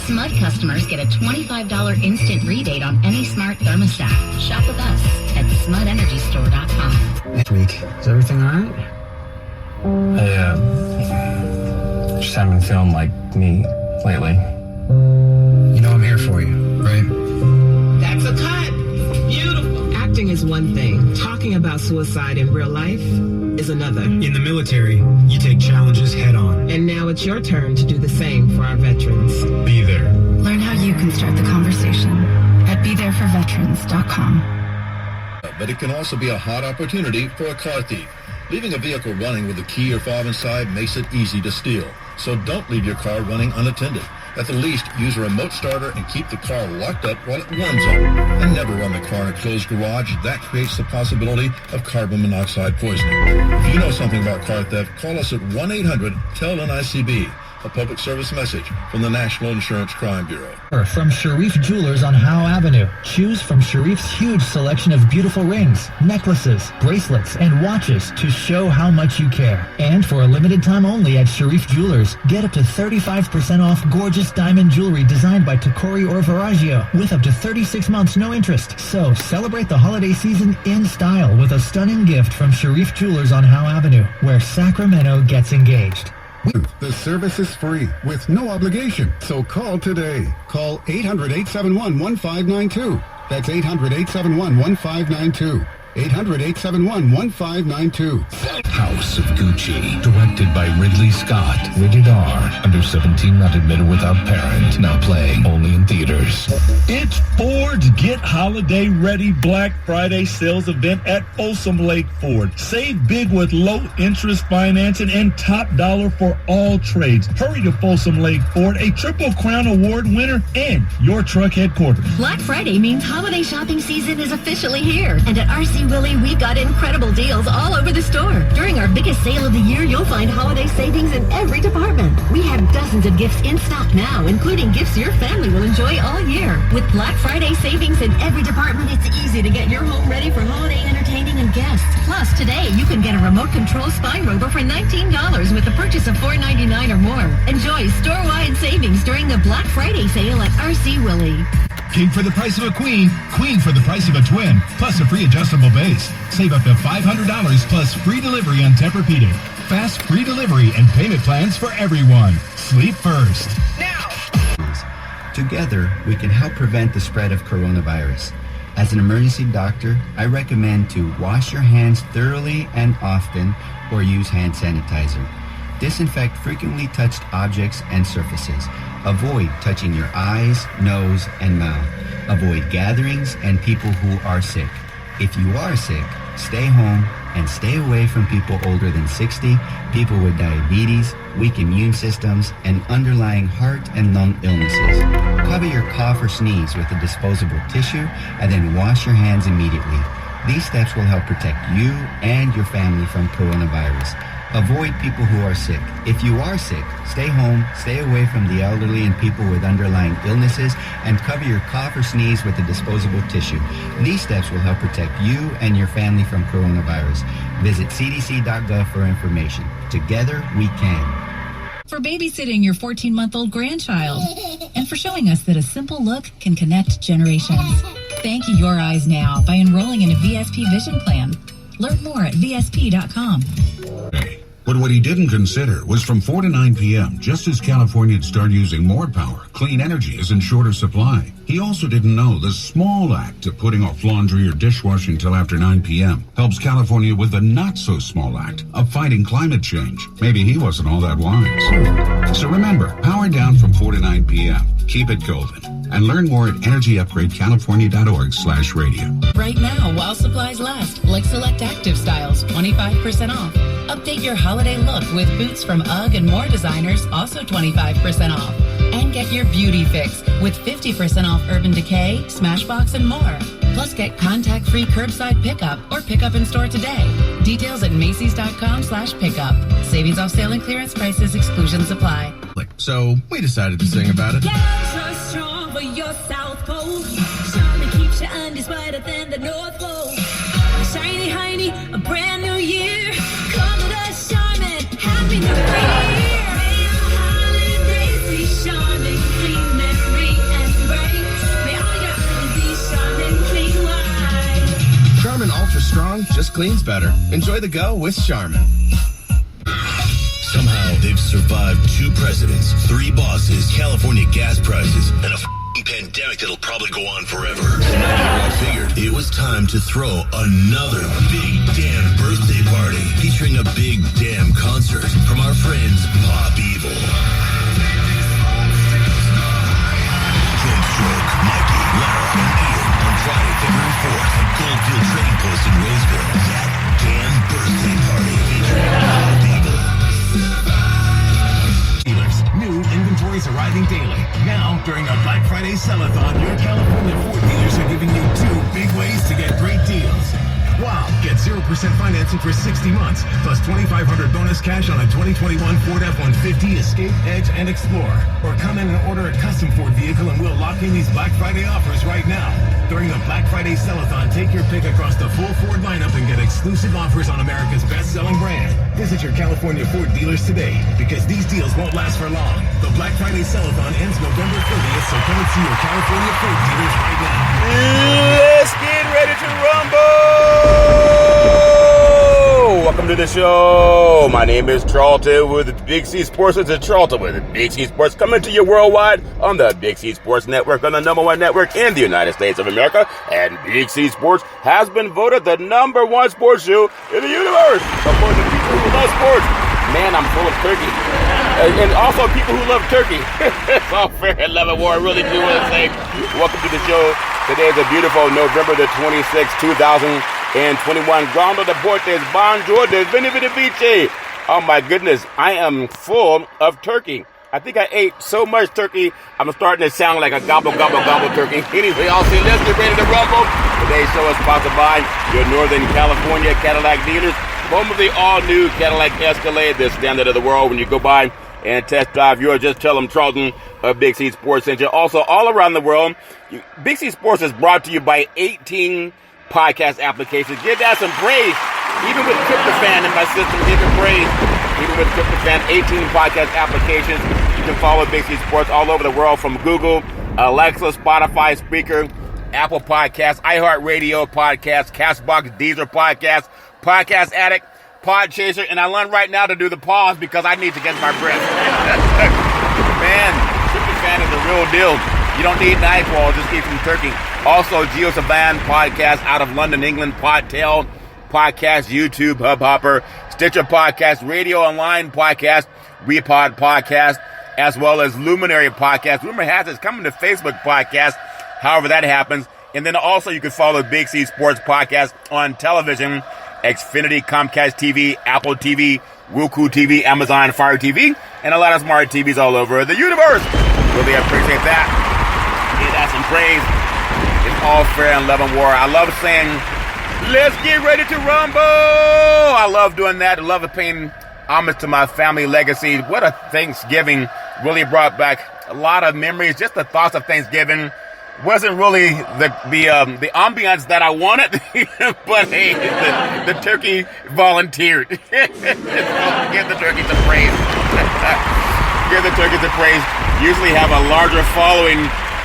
Smud customers get a $25 instant rebate on any smart thermostat. Shop with us at smudenergystore.com. Next week. Is everything all right? I just haven't been feeling like me lately. You know I'm here for you, right? That's a cut. Beautiful. Acting is one thing. Talking about suicide in real life is another. In the military, you take challenges head on. And now it's your turn to do the same for our veterans. Be there. Learn how you can start the conversation at BeThereForVeterans.com. But it can also be a hot opportunity for a car thief. Leaving a vehicle running with a key or fob inside makes it easy to steal. So don't leave your car running unattended. At the least, use a remote starter and keep the car locked up while it warms up. And never run the car in a closed garage. That creates the possibility of carbon monoxide poisoning. If you know something about car theft, call us at 1-800-TEL-NICB. A public service message from the National Insurance Crime Bureau. From Sharif Jewelers on Howe Avenue. Choose from Sharif's huge selection of beautiful rings, necklaces, bracelets, and watches to show how much you care. And for a limited time only at Sharif Jewelers, get up to 35% off gorgeous diamond jewelry designed by Tacori or Verragio with up to 36 months no interest. So celebrate the holiday season in style with a stunning gift from Sharif Jewelers on Howe Avenue, where Sacramento gets engaged. The service is free with no obligation, so call today. Call 800-871-1592. That's 800-871-1592. 800-871-1592. House of Gucci, directed by Ridley Scott. Rated R. Under 17, not admitted without parent. Now playing only in theaters. It's Ford's Get Holiday Ready Black Friday sales event at Folsom Lake Ford. Save big with low interest financing and top dollar for all trades. Hurry to Folsom Lake Ford, a Triple Crown Award winner and your truck headquarters. Black Friday means holiday shopping season is officially here. And at RC Willie, we've got incredible deals all over the store. During our biggest sale of the year, you'll find holiday savings in every department. We have dozens of gifts in stock now, including gifts your family will enjoy all year. With Black Friday savings in every department, it's easy to get your home ready for holiday entertaining and guests. Plus, today, you can get a remote control spine rover for $19 with the purchase of $4.99 or more. Enjoy store-wide savings during the Black Friday sale at RC Willie. King for the price of a queen, queen for the price of a twin, plus a free adjustable base. Save up to $500 plus free delivery on Tempur-Pedic. Fast free delivery and payment plans for everyone. Sleep first. Now! Together, we can help prevent the spread of coronavirus. As an emergency doctor, I recommend to wash your hands thoroughly and often or use hand sanitizer. Disinfect frequently touched objects and surfaces. Avoid touching your eyes, nose, and mouth. Avoid gatherings and people who are sick. If you are sick, stay home and stay away from people older than 60, people with diabetes, weak immune systems, and underlying heart and lung illnesses. Cover your cough or sneeze with a disposable tissue and then wash your hands immediately. These steps will help protect you and your family from coronavirus. Avoid people who are sick. If you are sick, stay home, stay away from the elderly and people with underlying illnesses, and cover your cough or sneeze with a disposable tissue. These steps will help protect you and your family from coronavirus. Visit cdc.gov for information. Together, we can. For babysitting your 14-month-old grandchild, and for showing us that a simple look can connect generations. Thank Your Eyes Now by enrolling in a VSP vision plan. Learn more at VSP.com. But what he didn't consider was from 4 to 9 p.m., just as Californians start using more power, clean energy is in shorter supply. He also didn't know the small act of putting off laundry or dishwashing till after 9 p.m. helps California with the not-so-small act of fighting climate change. Maybe he wasn't all that wise. So remember, power down from 4 to 9 p.m. Keep it golden. And learn more at energyupgradecalifornia.org/radio. Right now, while supplies last, like select active styles, 25% off. Update your holiday look with boots from UGG and more designers, also 25% off. And get your beauty fix with 50% off Urban Decay, Smashbox, and more. Plus, get contact-free curbside pickup or pickup in store today. Details at Macy's.com/pickup. Savings off sale and clearance prices, exclusions apply. So we decided to sing about it. Get strong for your South Pole. Charming keeps you undies brighter than the North Pole. Shiny, hiney, a brand new year. Come with us, Charmin. Happy New Year. May your holidays be charming, clean, strong, just cleans better. Enjoy the go with Charmin. Somehow they've survived 2 presidents, 3 bosses, California gas prices, and a pandemic that'll probably go on forever. So now I figured it was time to throw another big damn birthday party featuring a big damn concert from our friends Pop Evil. Stroke, Mikey, Lara, and Ian on Friday, February 4th at Goldfield Trading Post in Roseville. That damn birthday party featuring Pop Evil. Dealers, new inventories arriving daily. Now, during our Black Friday sell-a-thon, your California Ford dealers are giving you 2 big ways to get great deals. Wow, get 0% financing for 60 months, plus $2,500 bonus cash on a 2021 Ford F-150, Escape, Edge, and Explorer. Or come in and order a custom Ford vehicle and we'll lock in these Black Friday offers right now. During the Black Friday sell-a-thon, take your pick across the full Ford lineup and get exclusive offers on America's best-selling brand. Visit your California Ford dealers today, because these deals won't last for long. The Black Friday sell-a-thon ends November 30th, so come and see your California Ford dealers right now. Let's get ready to rumble! Welcome to the show. My name is Charlton with Big C Sports. It's Charlton with Big C Sports, coming to you worldwide on the Big C Sports Network, on the #1 network in the United States of America. And Big C Sports has been voted the #1 sports show in the universe. According to people who love sports. Man, I'm full of turkey. And also people who love turkey. It's all fair and love and war. I really do want to say welcome to the show. Today is a beautiful November the 26th, 2021. Grando Deportes, bonjour, de vini vidi vici. Oh my goodness, I am full of turkey. I think I ate so much turkey, I'm starting to sound like a gobble, gobble, gobble turkey. Anyway, I'll say let's get ready to rumble. Today's show is sponsored by your Northern California Cadillac dealers. Home of the all-new Cadillac Escalade, the standard of the world. When you go by and test drive yours, just tell them Charlton of Big C Sports sent you. Also, all around the world, Big C Sports is brought to you by 18 podcast applications. Give that some praise. Even with Tryptophan in my system, give it praise. Even with Tryptophan, 18 podcast applications. You can follow Big C Sports all over the world, from Google, Alexa, Spotify, Spreaker, Apple Podcasts, iHeart-Radio-Podcast, Castbox, Deezer Podcast, Podcast Addict, Podchaser, and I learned right now to do the pause because I need to get my breath. Man, Tryptophan is the real deal. You don't need NyQuil, just keep some turkey. Also, GeoSavan Podcast out of London, England, Podtail Podcast, YouTube, Hubhopper, Stitcher Podcast, Radio Online Podcast, Repod Podcast, as well as Luminary Podcast. Rumor has it's coming to Facebook Podcast, however that happens. And then also you can follow Big C Sports Podcast on television, Xfinity, Comcast TV, Apple TV, Roku TV, Amazon Fire TV, and a lot of smart TVs all over the universe. Really appreciate that. Give that some praise. It's all fair and love and war. I love saying, let's get ready to rumble. I love doing that. I love paying homage to my family legacy. What a Thanksgiving really brought back a lot of memories. Just the thoughts of Thanksgiving wasn't really the ambiance that I wanted, but hey, the turkey volunteered. So give the turkey some praise. Give the turkey some praise. Usually have a larger following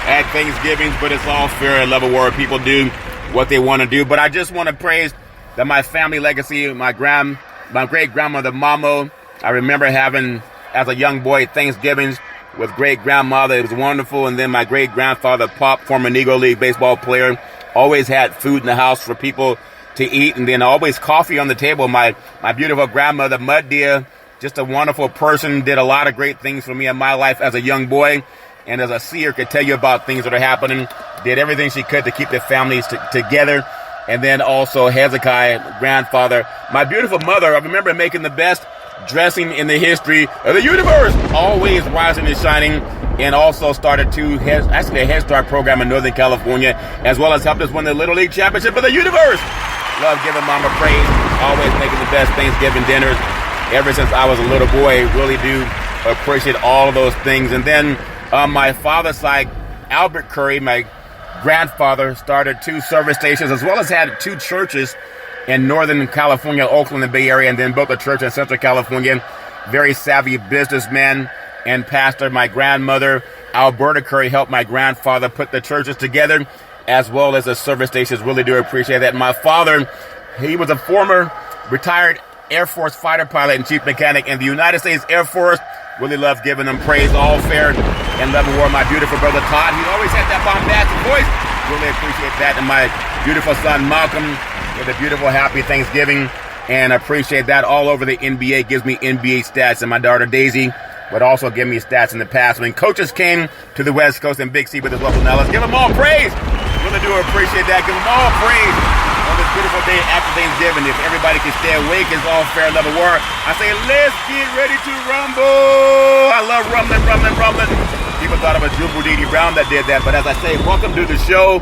at Thanksgivings, but it's all fair and love and war. People do what they want to do. But I just want to praise that my family legacy, my great-grandmother, Mamo, I remember having, as a young boy, Thanksgivings with great-grandmother. It was wonderful. And then my great-grandfather, Pop, former Negro League baseball player, always had food in the house for people to eat. And then always coffee on the table. My beautiful grandmother, Mud Deer, just a wonderful person, did a lot of great things for me in my life as a young boy. And as a seer, could tell you about things that are happening. Did everything she could to keep the families together. And then also Hezekiah, grandfather. My beautiful mother, I remember making the best dressing in the history of the universe. Always rising and shining. And also started a Head Start program in Northern California, as well as helped us win the Little League Championship of the universe. Love giving Mama praise. Always making the best Thanksgiving dinners. Ever since I was a little boy, really do appreciate all of those things. And then on my father's side, Albert Curry, my grandfather, started 2 service stations, as well as had 2 churches in Northern California, Oakland, and Bay Area, and then built a church in Central California. Very savvy businessman and pastor. My grandmother, Alberta Curry, helped my grandfather put the churches together, as well as the service stations. Really do appreciate that. My father He was a former retired Air Force fighter pilot and chief mechanic in the United States Air Force. Really love giving him praise, all fair and level war. My beautiful brother Todd, he always had that bombastic voice. Really appreciate that. And my beautiful son Malcolm with a beautiful happy Thanksgiving. And appreciate that. All over the NBA, gives me NBA stats. And my daughter Daisy would also give me stats in the past. When coaches came to the West Coast and Big C with his local now, let's give them all praise. Really do appreciate that. Give them all praise on this beautiful day after Thanksgiving. If everybody can stay awake, it's all fair level war. I say, let's get ready to rumble. I love rumbling. People thought it was Jubal Didi Brown that did that. But as I say, welcome to the show.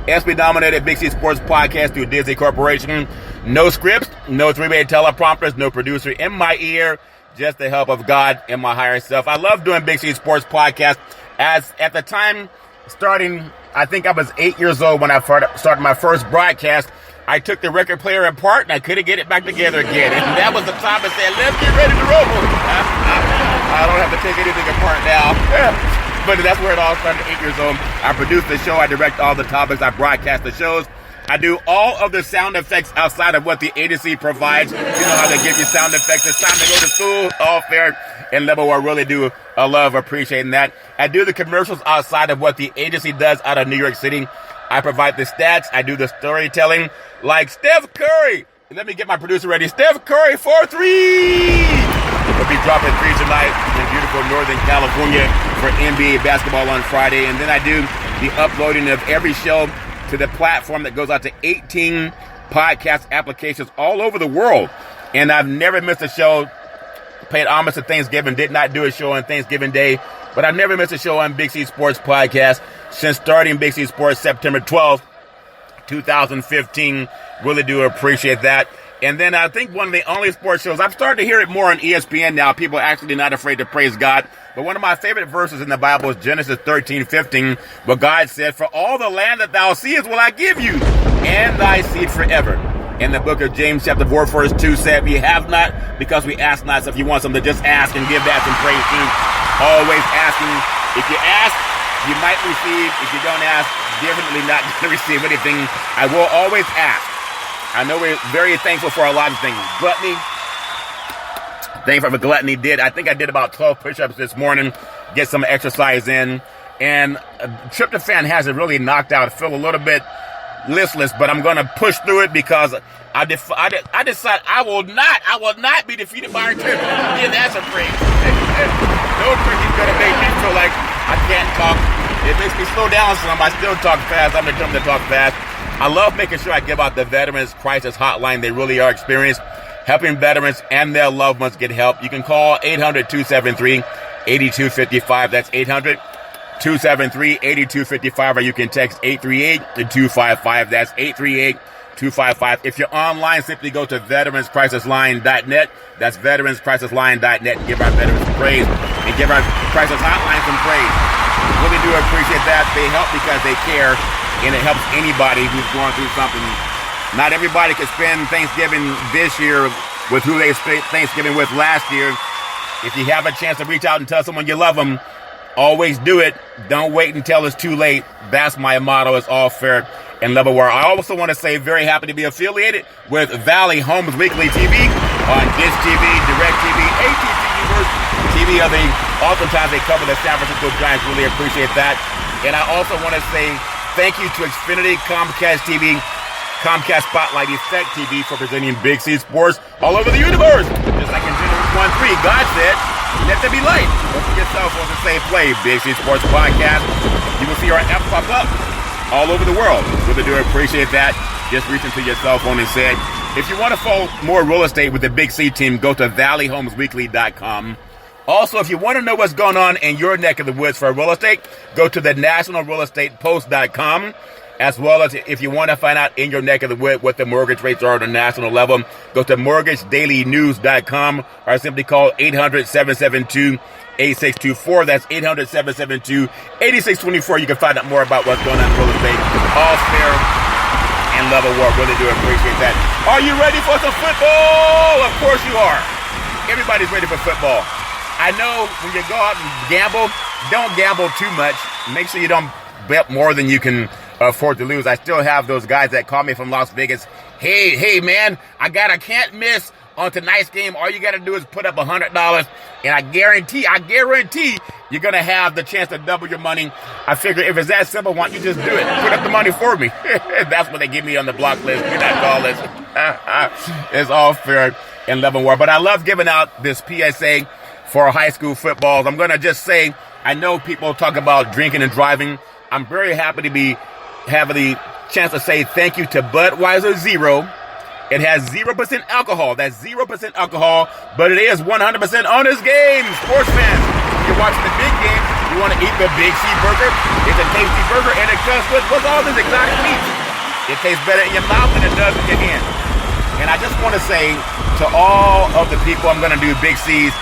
SB-nominated Big C Sports Podcast through Disney Corporation. No scripts, no three-way teleprompters, no producer in my ear. Just the help of God and my higher self. I love doing Big C Sports Podcast. As at the time, starting, I think I was 8 years old when I started my first broadcast. I took the record player apart and I couldn't get it back together again. And that was the time I said, let's get ready to rumble. I don't have to take anything apart now. But that's where it all started at 8 years old. I produce the show. I direct all the topics. I broadcast the shows. I do all of the sound effects outside of what the agency provides. You know how they give you sound effects. It's time to go to school. All fair and level. I really do love appreciating that. I do the commercials outside of what the agency does out of New York City. I provide the stats. I do the storytelling like Steph Curry. Let me get my producer ready. Steph Curry 4-3. We'll be dropping 3 tonight in beautiful Northern California for NBA basketball on Friday. And then I do the uploading of every show to the platform that goes out to 18 podcast applications all over the world. And I've never missed a show. Paid homage to Thanksgiving. Did not do a show on Thanksgiving Day. But I've never missed a show on Big C Sports Podcast since starting Big C Sports September 12th, 2015. Really do appreciate that. And then I think one of the only sports shows, I've started to hear it more on ESPN now. People are actually not afraid to praise God. But one of my favorite verses in the Bible is Genesis 13:15, where God said, for all the land that thou seest will I give you, and thy seed forever. In the book of James chapter 4, verse 2 said, we have not because we ask not. So if you want something, just ask and give that some praise too. Always asking. If you ask, you might receive. If you don't ask, definitely not going to receive anything. I will always ask. I know we're very thankful for a lot of things. Gluttony. Thankful for gluttony. I think I did about 12 push-ups this morning. Get some exercise in. And tryptophan has it really knocked out. I feel a little bit listless, but I'm going to push through it because I decide I will not be defeated by our turkey. Yeah, that's a praise. No turkey's going to make me feel like I can't talk. It makes me slow down some. I still talk fast. I'm determined to talk fast. I love making sure I give out the Veterans Crisis Hotline. They really are experienced, helping veterans and their loved ones get help. You can call 800-273-8255. That's 800-273-8255. Or you can text 838-255. That's 838-255. If you're online, simply go to veteranscrisisline.net. That's veteranscrisisline.net. Give our veterans some praise and give our crisis hotline some praise. Really do appreciate that. They help because they care. And it helps anybody who's going through something. Not everybody can spend Thanksgiving this year with who they spent Thanksgiving with last year. If you have a chance to reach out and tell someone you love them, always do it. Don't wait until it's too late. That's my motto. It's all fair and level war. I also want to say very happy to be affiliated with Valley Homes Weekly TV on Dish TV, Direct TV, AT&T TV. Oftentimes they cover the San Francisco Giants. Really appreciate that. And I also want to say thank you to Xfinity, Comcast TV, Comcast Spotlight Effect TV for presenting Big C Sports all over the universe. Just like in Genesis 1:3, God said, let there be light. Open your cell phone and say play Big C Sports Podcast. You will see our app pop up all over the world. Really do appreciate that. Just reach into your cell phone and say, if you want to follow more real estate with the Big C team, go to valleyhomesweekly.com. Also, if you want to know what's going on in your neck of the woods for real estate, go to the nationalrealestatepost.com. As well as if you want to find out in your neck of the wood what the mortgage rates are on the national level, go to mortgagedailynews.com or simply call 800-772-8624. That's 800-772-8624. You can find out more about what's going on in real estate. All fair and level war. Really do appreciate that. Are you ready for some football? Of course you are. Everybody's ready for football. I know when you go out and gamble, don't gamble too much. Make sure you don't bet more than you can afford to lose. I still have those guys that call me from Las Vegas hey, man, I can't miss on tonight's game. All you got to do is put up $100, and I guarantee you're going to have the chance to double your money. I figure if it's that simple, why don't you just do it? Put up the money for me. That's what they give me on the block list. You're not call list. It's all fair in love and war. But I love giving out this PSA for high school footballs. I'm going to just say, I know people talk about drinking and driving. I'm very happy to having the chance to say thank you to Budweiser Zero. It has 0% alcohol. That's 0% alcohol, but it is 100% honest game. Sports fans, you're watching the big game. You want to eat the Big C burger? It's a tasty burger, and it comes with all this exotic meat. It tastes better in your mouth than it does in your hand. And I just want to say to all of the people I'm going to do Big C's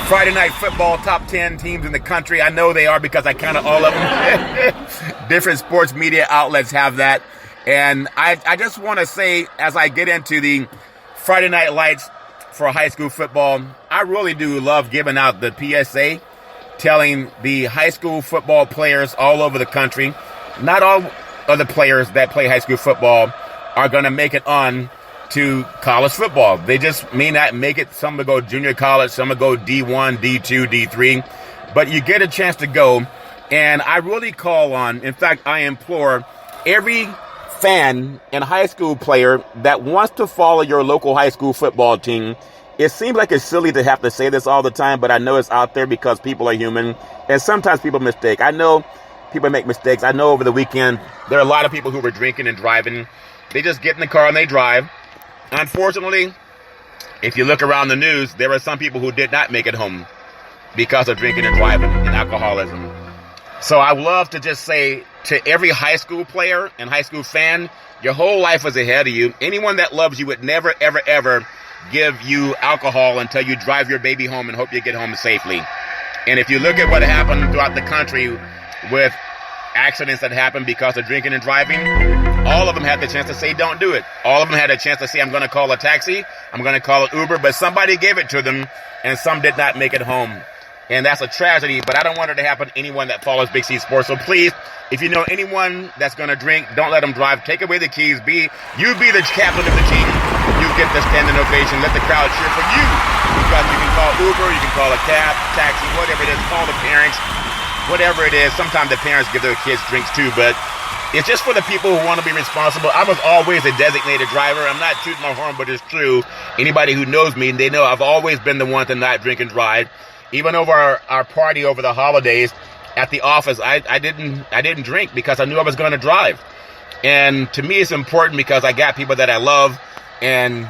Friday Night Football top 10 teams in the country. I know they are because I counted all of them. Different sports media outlets have that. And I just want to say, as I get into the Friday Night Lights for high school football, I really do love giving out the PSA, telling the high school football players all over the country, not all of the players that play high school football are going to make it on to college football. They just may not make it. Some will go junior college, some will go D1, D2, D3, but you get a chance to go. And I really call on, in fact, I implore every fan and high school player that wants to follow your local high school football team. It seems like it's silly to have to say this all the time, but I know it's out there because people are human, and sometimes people mistake. I know people make mistakes. I know over the weekend there are a lot of people who were drinking and driving. They just get in the car and they drive. Unfortunately, if you look around the news, there are some people who did not make it home because of drinking and driving and alcoholism. So I would love to just say to every high school player and high school fan, your whole life is ahead of you. Anyone that loves you would never, ever, ever give you alcohol until you drive your baby home and hope you get home safely. And if you look at what happened throughout the country with accidents that happened because of drinking and driving, all of them had the chance to say don't do it. All of them had a chance to say I'm going to call a taxi, I'm going to call an Uber, but somebody gave it to them and some did not make it home. And that's a tragedy, but I don't want it to happen to anyone that follows Big C Sports. So please, if you know anyone that's going to drink, don't let them drive. Take away the keys. You be the captain of the team. You get the standing ovation. Let the crowd cheer for you. Because you can call Uber, you can call a cab, taxi, whatever it is. Call the parents, whatever it is. Sometimes the parents give their kids drinks too, but it's just for the people who want to be responsible. I was always a designated driver. I'm not tooting my horn, but it's true. Anybody who knows me, they know I've always been the one to not drink and drive. Even over our party over the holidays at the office, I didn't drink because I knew I was going to drive. And to me, it's important because I got people that I love. And,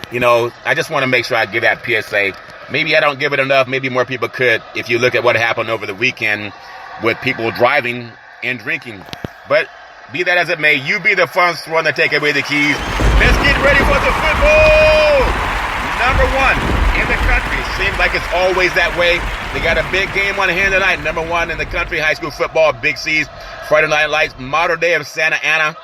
you know, I just want to make sure I give that PSA. Maybe I don't give it enough. Maybe more people could if you look at what happened over the weekend with people driving and drinking. But be that as it may, you be the first one to take away the keys. Let's get ready for the football! Number one in the country. Seems like it's always that way. They got a big game on hand tonight. Number one in the country, high school football, Big C's, Friday Night Lights, Modern Day of Santa Ana.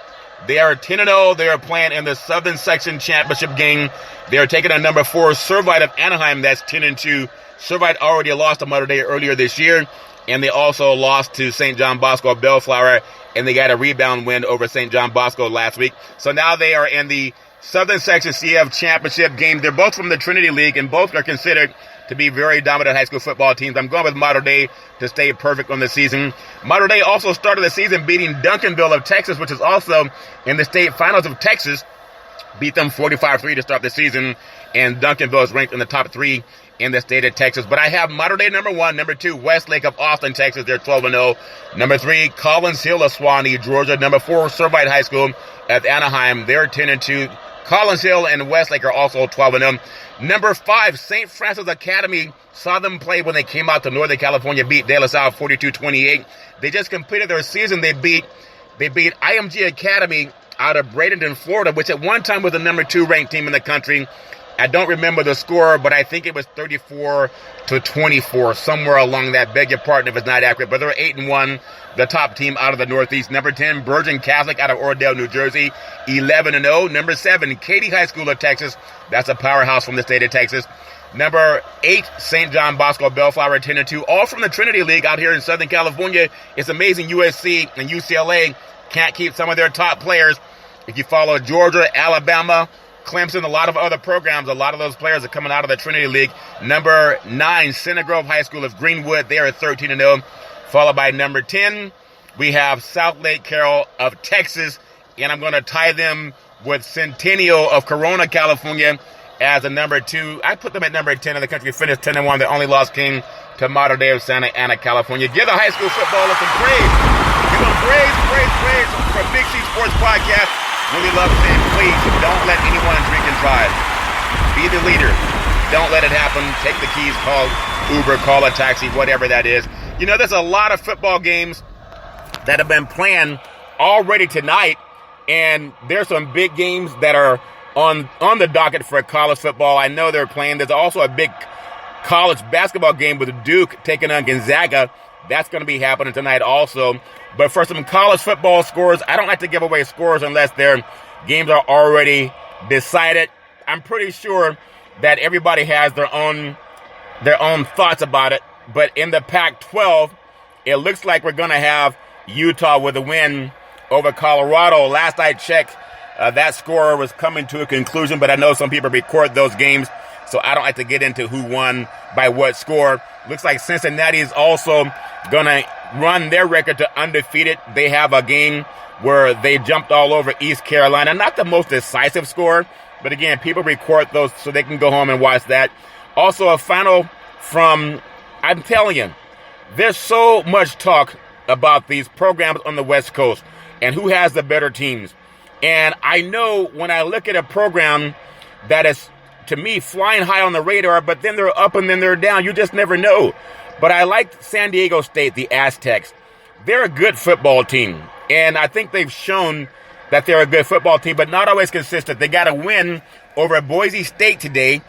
They are 10-0. They are playing in the Southern Section Championship game. They are taking on number 4, Servite of Anaheim. That's 10-2. Servite already lost to Modern Day earlier this year, and they also lost to St. John Bosco of Bellflower, and they got a rebound win over St. John Bosco last week. So now they are in the Southern Section CF Championship game. They're both from the Trinity League, and both are considered to be very dominant high school football teams. I'm going with Modern Day to stay perfect on the season. Modern Day also started the season beating Duncanville of Texas, which is also in the state finals of Texas. Beat them 45-3 to start the season, and Duncanville is ranked in the top 3 in the state of Texas. But I have Modern Day number 1, number 2, Westlake of Austin, Texas. They're 12-0. Number 3, Collins Hill of Suwanee, Georgia. Number 4, Servite High School of Anaheim. They're 10-2. Collins Hill and Westlake are also 12-0. Number 5, St. Francis Academy. Saw them play when they came out to Northern California, beat De La Salle 42-28. They just completed their season. They beat IMG Academy out of Bradenton, Florida, which at one time was the number 2 ranked team in the country. I don't remember the score, but I think it was 34-24, somewhere along that. Beg your pardon if it's not accurate, but they're 8-1, the top team out of the Northeast. Number 10, Virgin Catholic out of Oradell, New Jersey, 11-0. Number 7, Katy High School of Texas. That's a powerhouse from the state of Texas. Number 8, St. John Bosco Bellflower, 10-2. All from the Trinity League out here in Southern California. It's amazing USC and UCLA can't keep some of their top players. If you follow Georgia, Alabama, Clemson, a lot of other programs, a lot of those players are coming out of the Trinity League. Number 9, Center Grove High School of Greenwood. They are 13-0. Followed by number 10, we have South Lake Carroll of Texas. And I'm going to tie them with Centennial of Corona, California as a number 2. I put them at number 10 in the country. Finished 10-1. The only loss came to Mater Dei of Santa Ana, California. Give the high school footballers some praise. Give them praise for Big C Sports Podcast. Really love saying, please, don't let anyone drink and drive. Be the leader. Don't let it happen. Take the keys, call Uber, call a taxi, whatever that is. You know, there's a lot of football games that have been planned already tonight, and there's some big games that are on the docket for college football. I know they're playing. There's also a big college basketball game with Duke taking on Gonzaga. That's going to be happening tonight also. But for some college football scores, I don't like to give away scores unless their games are already decided. I'm pretty sure that everybody has their own thoughts about it. But in the Pac-12, it looks like we're going to have Utah with a win over Colorado. Last I checked, that score was coming to a conclusion, but I know some people record those games, so I don't like to get into who won by what score. Looks like Cincinnati is also going to run their record to undefeated. They have a game where they jumped all over East Carolina. Not the most decisive score, but again, people record those so they can go home and watch that. Also, a final from, I'm telling you, there's so much talk about these programs on the West Coast and who has the better teams. And I know when I look at a program that is, to me, flying high on the radar, but then they're up and then they're down. You just never know. But I like San Diego State, the Aztecs. They're a good football team. And I think they've shown that they're a good football team, but not always consistent. They got a win over Boise State today.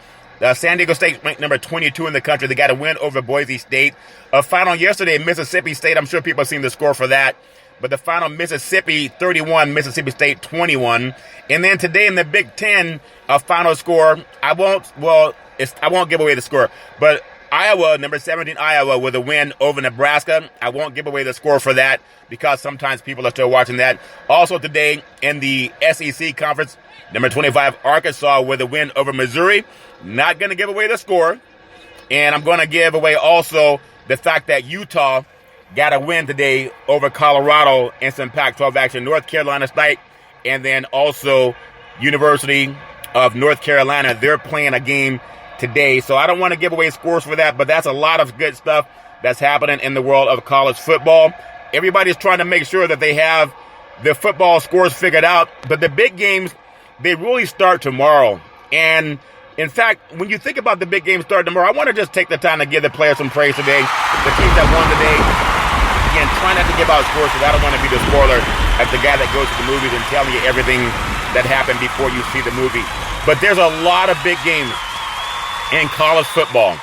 San Diego State ranked number 22 in the country. They got a win over Boise State. A final yesterday, Mississippi State. I'm sure people have seen the score for that. But the final, Mississippi 31, Mississippi State 21. And then today in the Big Ten, a final score. I won't give away the score. But Iowa, number 17, Iowa, with a win over Nebraska. I won't give away the score for that because sometimes people are still watching that. Also today in the SEC Conference, number 25, Arkansas, with a win over Missouri. Not going to give away the score. And I'm going to give away also the fact that Utah got a win today over Colorado in some Pac-12 action. North Carolina State, and then also University of North Carolina. They're playing a game today. So I don't want to give away scores for that, but that's a lot of good stuff that's happening in the world of college football. Everybody's trying to make sure that they have the football scores figured out. But the big games, they really start tomorrow. And in fact, when you think about the big games starting tomorrow, I want to just take the time to give the players some praise today. The teams that won today. Again, try not to give out scores because I don't want to be the spoiler as the guy that goes to the movies and telling you everything that happened before you see the movie. But there's a lot of big games in college football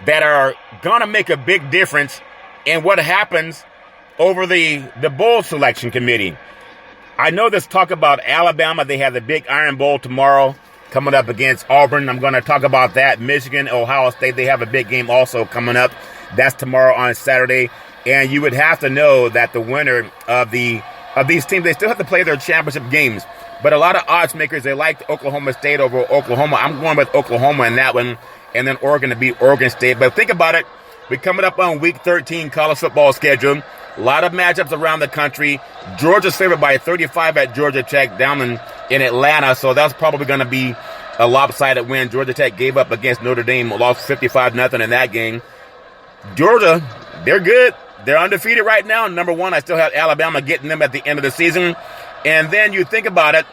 that are going to make a big difference in what happens over the bowl selection committee. I know there's talk about Alabama. They have the Big Iron Bowl tomorrow coming up against Auburn. I'm going to talk about that. Michigan, Ohio State, they have a big game also coming up. That's tomorrow on Saturday. And you would have to know that the winner of these teams, they still have to play their championship games. But a lot of odds makers, they like Oklahoma State over Oklahoma. I'm going with Oklahoma in that one. And then Oregon to beat Oregon State. But think about it. We're coming up on week 13 college football schedule. A lot of matchups around the country. Georgia's favored by 35 at Georgia Tech down in Atlanta. So that's probably going to be a lopsided win. Georgia Tech gave up against Notre Dame, lost 55-0 in that game. Georgia, they're good. They're undefeated right now. Number 1, I still have Alabama getting them at the end of the season. And then you think about it,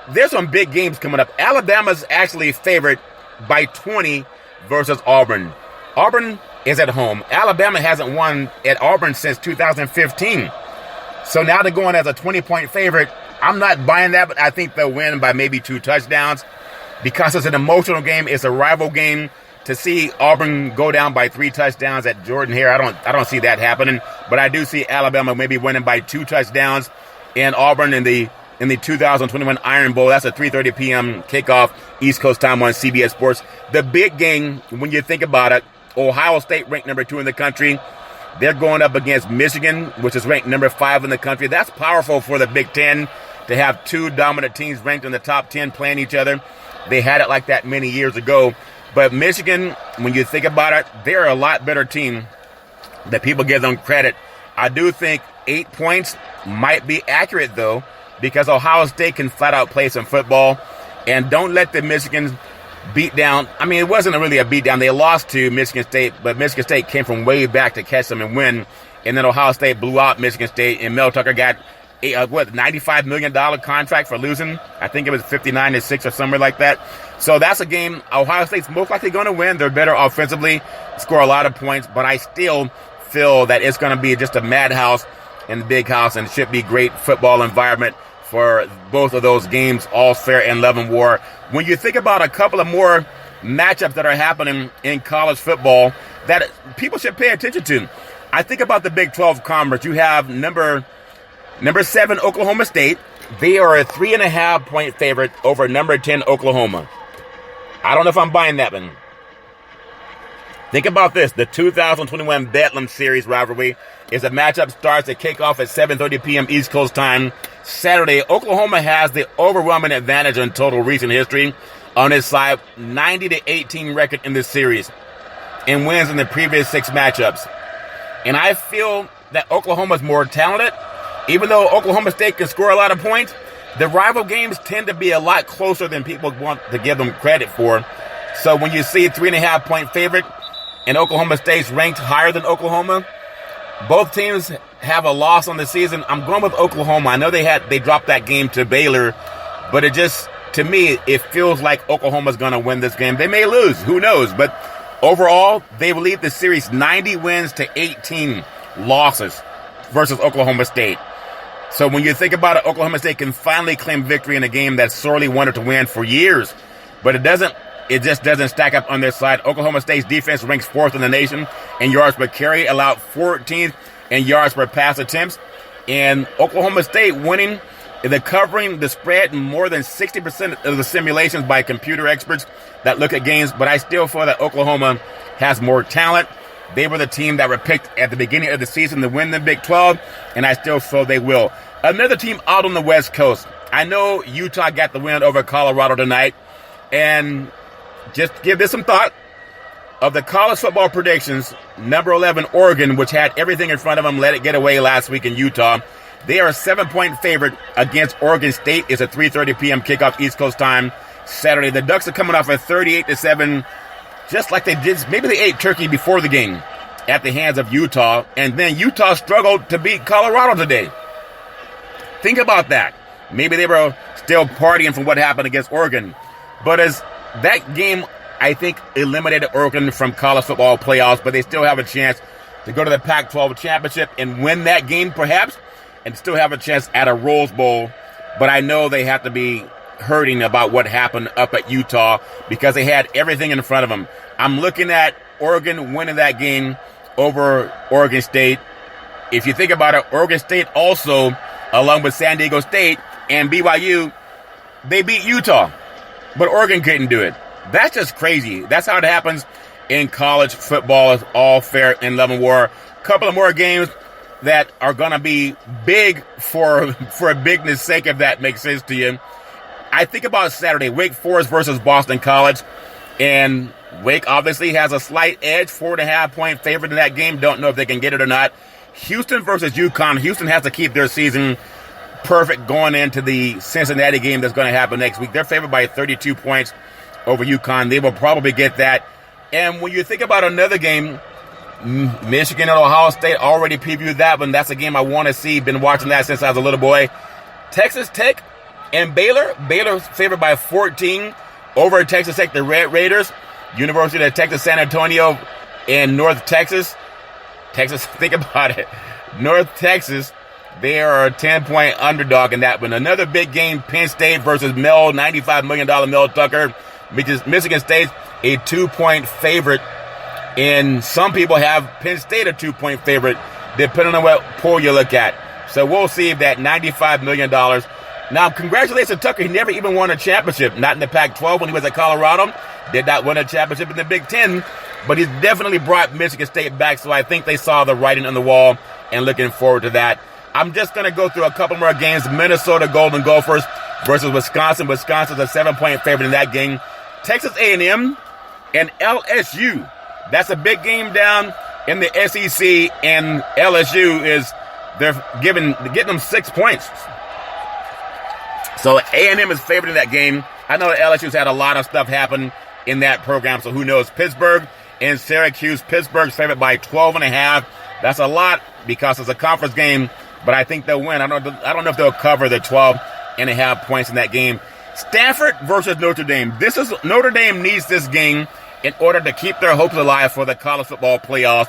there's some big games coming up. Alabama's actually favored by 20 versus Auburn. Auburn is at home. Alabama hasn't won at Auburn since 2015. So now they're going as a 20-point favorite. I'm not buying that, but I think they'll win by maybe 2 touchdowns because it's an emotional game. It's a rival game. To see Auburn go down by 3 touchdowns at Jordan-Hare, I don't see that happening. But I do see Alabama maybe winning by 2 touchdowns, and Auburn in the 2021 Iron Bowl. That's a 3:30 p.m. kickoff, East Coast time on CBS Sports. The big game, when you think about it, Ohio State ranked number 2 in the country. They're going up against Michigan, which is ranked number 5 in the country. That's powerful for the Big Ten. to have two dominant teams ranked in the top 10 playing each other. They had it like that many years ago. But Michigan, when you think about it, they're a lot better team that people give them credit. I do think 8 points might be accurate, though, because Ohio State can flat out play some football. And don't let the Michigan beat down. I mean, it wasn't really a beat down. They lost to Michigan State, but Michigan State came from way back to catch them and win. And then Ohio State blew out Michigan State, and Mel Tucker got $95 million contract for losing. I think it was 59-6 or somewhere like that. So that's a game Ohio State's most likely going to win. They're better offensively, score a lot of points, but I still feel that it's going to be just a madhouse in the big house, and it should be great football environment for both of those games, all fair and love and war. When you think about a couple of more matchups that are happening in college football that people should pay attention to, I think about the Big 12 Conference. You have number 7 Oklahoma State. They are a 3.5-point favorite over number 10 Oklahoma. I don't know if I'm buying that one. Think about this. The 2021 Bedlam Series rivalry is a matchup starts at kickoff at 7:30 p.m. East Coast time Saturday. Oklahoma has the overwhelming advantage in total recent history on its side, 90-18 record in this series, and wins in the previous 6 matchups. And I feel that Oklahoma's more talented. Even though Oklahoma State can score a lot of points, the rival games tend to be a lot closer than people want to give them credit for. So when you see a 3.5-point favorite and Oklahoma State's ranked higher than Oklahoma, both teams have a loss on the season. I'm going with Oklahoma. I know they dropped that game to Baylor, but it just, to me, it feels like Oklahoma's going to win this game. They may lose, who knows? But overall, they will lead the series 90 wins to 18 losses versus Oklahoma State. So when you think about it, Oklahoma State can finally claim victory in a game that sorely wanted to win for years, but it just doesn't stack up on their side. Oklahoma State's defense ranks 4th in the nation in yards per carry, allowed 14th in yards per pass attempts, and Oklahoma State winning covering the spread in more than 60% of the simulations by computer experts that look at games, but I still feel that Oklahoma has more talent. They were the team that were picked at the beginning of the season to win the Big 12, and I still feel they will. Another team out on the West Coast. I know Utah got the win over Colorado tonight, and just give this some thought. Of the college football predictions, number 11, Oregon, which had everything in front of them, let it get away last week in Utah. They are a 7-point favorite against Oregon State. It's a 3:30 p.m. kickoff East Coast time Saturday. The Ducks are coming off a 38-7, just like they did. Maybe they ate turkey before the game at the hands of Utah, and then Utah struggled to beat Colorado today. Think about that. Maybe they were still partying from what happened against Oregon. But as that game, I think, eliminated Oregon from college football playoffs, but they still have a chance to go to the Pac-12 championship and win that game perhaps, and still have a chance at a Rose Bowl. But I know they have to be hurting about what happened up at Utah because they had everything in front of them. I'm looking at Oregon winning that game over Oregon State. If you think about it, Oregon State also, along with San Diego State and BYU, they beat Utah, but Oregon couldn't do it. That's just crazy. That's how it happens in college football. It's all fair in love and war. A couple of more games that are going to be big for bigness sake, if that makes sense to you. I think about Saturday, Wake Forest versus Boston College. And Wake obviously has a slight edge, 4.5-point favorite in that game. Don't know if they can get it or not. Houston versus Uconn. Houston has to keep their season perfect going into the Cincinnati game that's going to happen next week. They're favored by 32 points over Uconn. They will probably get that. And when you think about another game, Michigan and Ohio State, already previewed that one. That's a game I want to see. Been watching that since I was a little boy. Texas Tech and Baylor. Baylor's favored by 14 over Texas Tech, the Red Raiders. University of Texas San Antonio in North Texas. Think about it. North Texas, they are a 10-point underdog in that one. Another big game, Penn State versus $95 million Mel Tucker. Michigan State, a 2-point favorite. And some people have Penn State a 2-point favorite, depending on what poll you look at. So we'll see if that $95 million. Now, congratulations to Tucker. He never even won a championship. Not in the Pac-12 when he was at Colorado. Did not win a championship in the Big Ten. But he's definitely brought Michigan State back. So I think they saw the writing on the wall and looking forward to that. I'm just going to go through a couple more games. Minnesota Golden Gophers versus Wisconsin. Wisconsin's a 7-point favorite in that game. Texas A&M and LSU. That's a big game down in the SEC, and LSU they're getting them 6 points. So A&M is favored in that game. I know that LSU's had a lot of stuff happen in that program, so who knows? Pittsburgh and Syracuse. Pittsburgh's favored by 12.5. That's a lot because it's a conference game, but I think they'll win. I don't know if they'll cover the 12.5 points in that game. Stanford versus Notre Dame. Notre Dame needs this game in order to keep their hopes alive for the college football playoffs.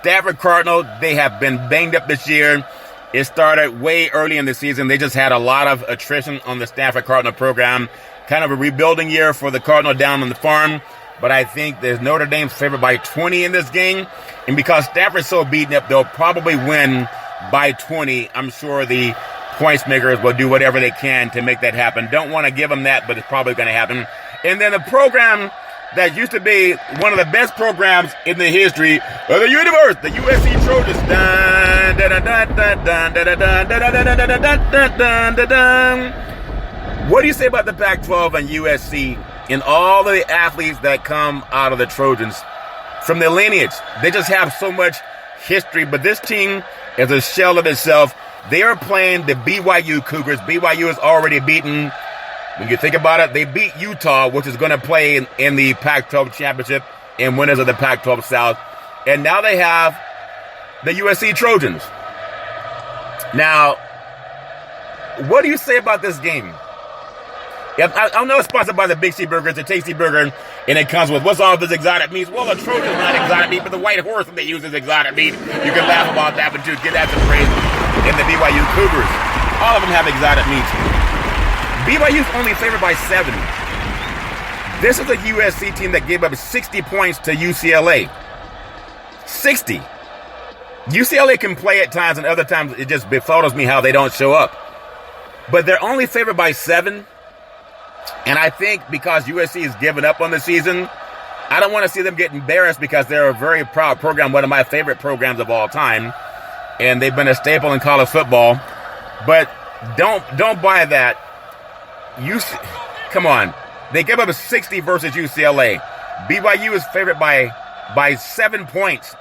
Stanford Cardinal, they have been banged up this year. It started way early in the season. They just had a lot of attrition on the Stanford Cardinal program. Kind of a rebuilding year for the Cardinal down on the farm. But I think there's Notre Dame's favored by 20 in this game. And because Stanford's so beaten up, they'll probably win by 20. I'm sure the points makers will do whatever they can to make that happen. Don't want to give them that, but it's probably going to happen. And then a program that used to be one of the best programs in the history of the universe, the USC Trojans. Dun, dun, dun, dun, dun, dun, dun, dun, dun, dun, dun, dun, dun. What do you say about the Pac-12 and USC and all of the athletes that come out of the Trojans from their lineage? They just have so much history, but this team is a shell of itself. They are playing the BYU Cougars. BYU is already beaten. When you think about it, they beat Utah, which is going to play in the Pac-12 championship and winners of the Pac-12 South. And now they have the USC Trojans. Now, what do you say about this game? Yeah, I know it's sponsored by the Big C Burger. It's a tasty burger, and it comes with, what's all this exotic meat? Well, a Trojan's not exotic meat, but the white horse that they use is exotic meat. You can laugh about that, but get that to praise in the BYU Cougars. All of them have exotic meats. BYU's only favored by 7. This is a USC team that gave up 60 points to UCLA. 60. UCLA can play at times, and other times it just befuddles me how they don't show up. But they're only favored by 7. And I think because USC has given up on the season, I don't want to see them get embarrassed because they're a very proud program, one of my favorite programs of all time. And they've been a staple in college football. But don't buy that. Come on. They give up a 60 versus UCLA. BYU is favored by 7 points.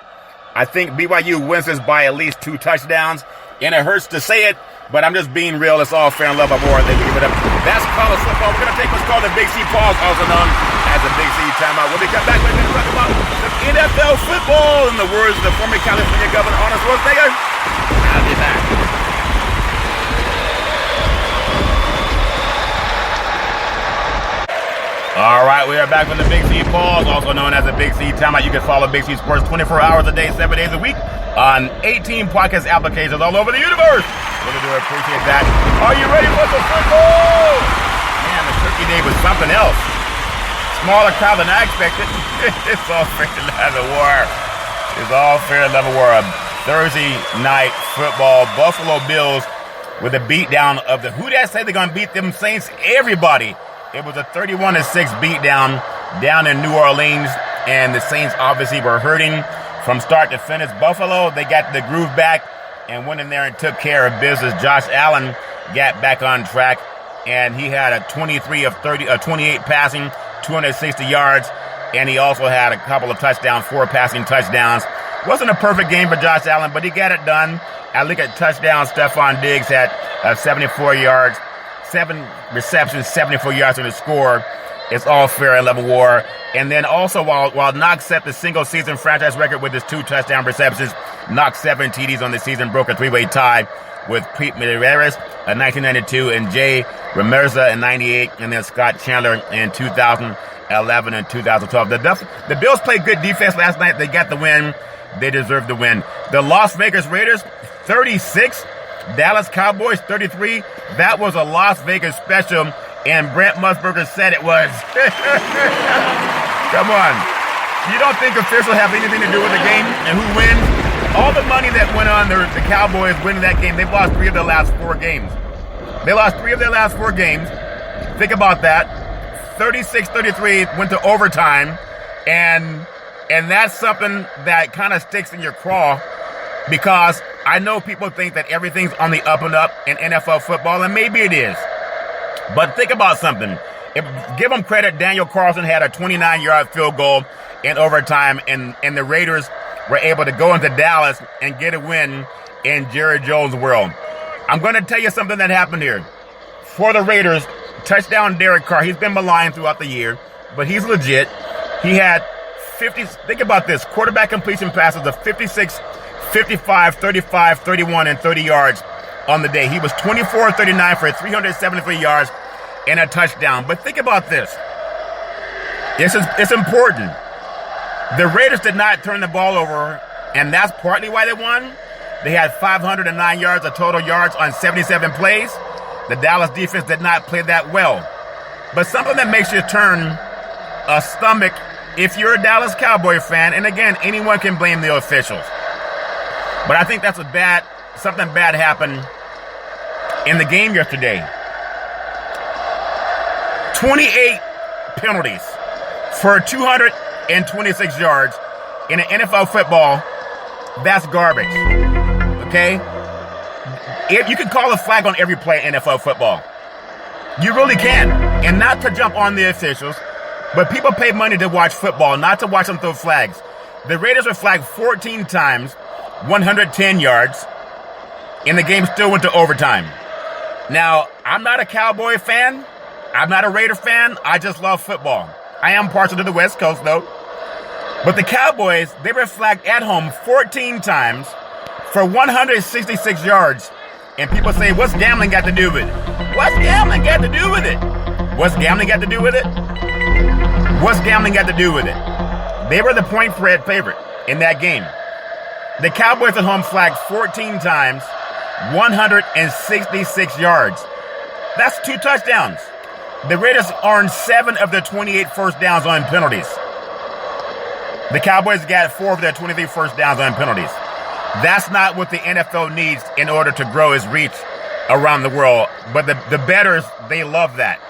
I think BYU wins this by at least 2 touchdowns. And it hurts to say it, but I'm just being real. It's all fair and love of war. They give it up. That's college football. We're going to take what's called the Big C pause, also known as the Big C timeout. When we come back, we're going to talk about the NFL football in the words of the former California Governor Arnold Schwarzenegger. I'll be back. All right, we are back from the Big C pause, also known as the Big C timeout. You can follow Big C Sports 24 hours a day, 7 days a week on 18 podcast applications all over the universe. Really do appreciate that. Are you ready for the football? Man, the Turkey Day was something else. Smaller crowd than I expected. It's all fair to love the war. It's all fair to love the war. Thursday night football, Buffalo Bills with a beatdown of the, who that say they're going to beat them Saints? Everybody. It was a 31-6 beatdown down in New Orleans, and the Saints obviously were hurting from start to finish. Buffalo, they got the groove back and went in there and took care of business. Josh Allen got back on track, and he had a 23 of 28 passing, 260 yards, and he also had a couple of touchdowns, 4 passing touchdowns. Wasn't a perfect game for Josh Allen, but he got it done. I look at touchdowns. Stephon Diggs had 74 yards, 7 receptions, 74 yards on the score. It's all fair and level war. And then also, while Knox set the single-season franchise record with his 2 touchdown receptions, Knox 7 TDs on the season, broke a 3-way tie with Pete Mirares in 1992 and Jay Ramirza in 98, and then Scott Chandler in 2011 and 2012. The Bills played good defense last night. They got the win. They deserve the win. The Las Vegas Raiders, 36. Dallas Cowboys, 33. That was a Las Vegas special, and Brent Musburger said it was. Come on. You don't think officials have anything to do with the game and who wins? All the money that went on the Cowboys winning that game, they've lost 3 of their last 4 games. They lost 3 of their last 4 games. Think about that. 36-33 went to overtime, and that's something that kind of sticks in your craw because I know people think that everything's on the up and up in NFL football, and maybe it is. But think about something. Give them credit, Daniel Carlson had a 29-yard field goal in overtime, and the Raiders were able to go into Dallas and get a win in Jerry Jones' world. I'm going to tell you something that happened here. For the Raiders, touchdown Derek Carr. He's been maligned throughout the year, but he's legit. He had 50, think about this, quarterback completion passes of 56, 55, 35, 31, and 30 yards on the day. He was 24-39 for 373 yards and a touchdown. But think about this. It's important. The Raiders did not turn the ball over, and that's partly why they won. They had 509 yards of total yards on 77 plays. The Dallas defense did not play that well. But something that makes you turn a stomach if you're a Dallas Cowboy fan, and again, anyone can blame the officials. But I think that's something bad happened in the game yesterday. 28 penalties for 226 yards in an NFL football. That's garbage. Okay? You can call a flag on every play in NFL football. You really can. And not to jump on the officials, but people pay money to watch football, not to watch them throw flags. The Raiders were flagged 14 times, 110 yards, and the game still went to overtime. Now, I'm not a Cowboy fan. I'm not a Raider fan. I just love football. I am partial to the West Coast, though. But the Cowboys, they were flagged at home 14 times for 166 yards. And people say, what's gambling got to do with it? What's gambling got to do with it? What's gambling got to do with it? What's gambling got to do with it? They were the point spread favorite in that game. The Cowboys at home flagged 14 times, 166 yards. That's 2 touchdowns. The Raiders earned 7 of their 28 first downs on penalties. The Cowboys got 4 of their 23 first downs on penalties. That's not what the NFL needs in order to grow its reach around the world. But the bettors, they love that.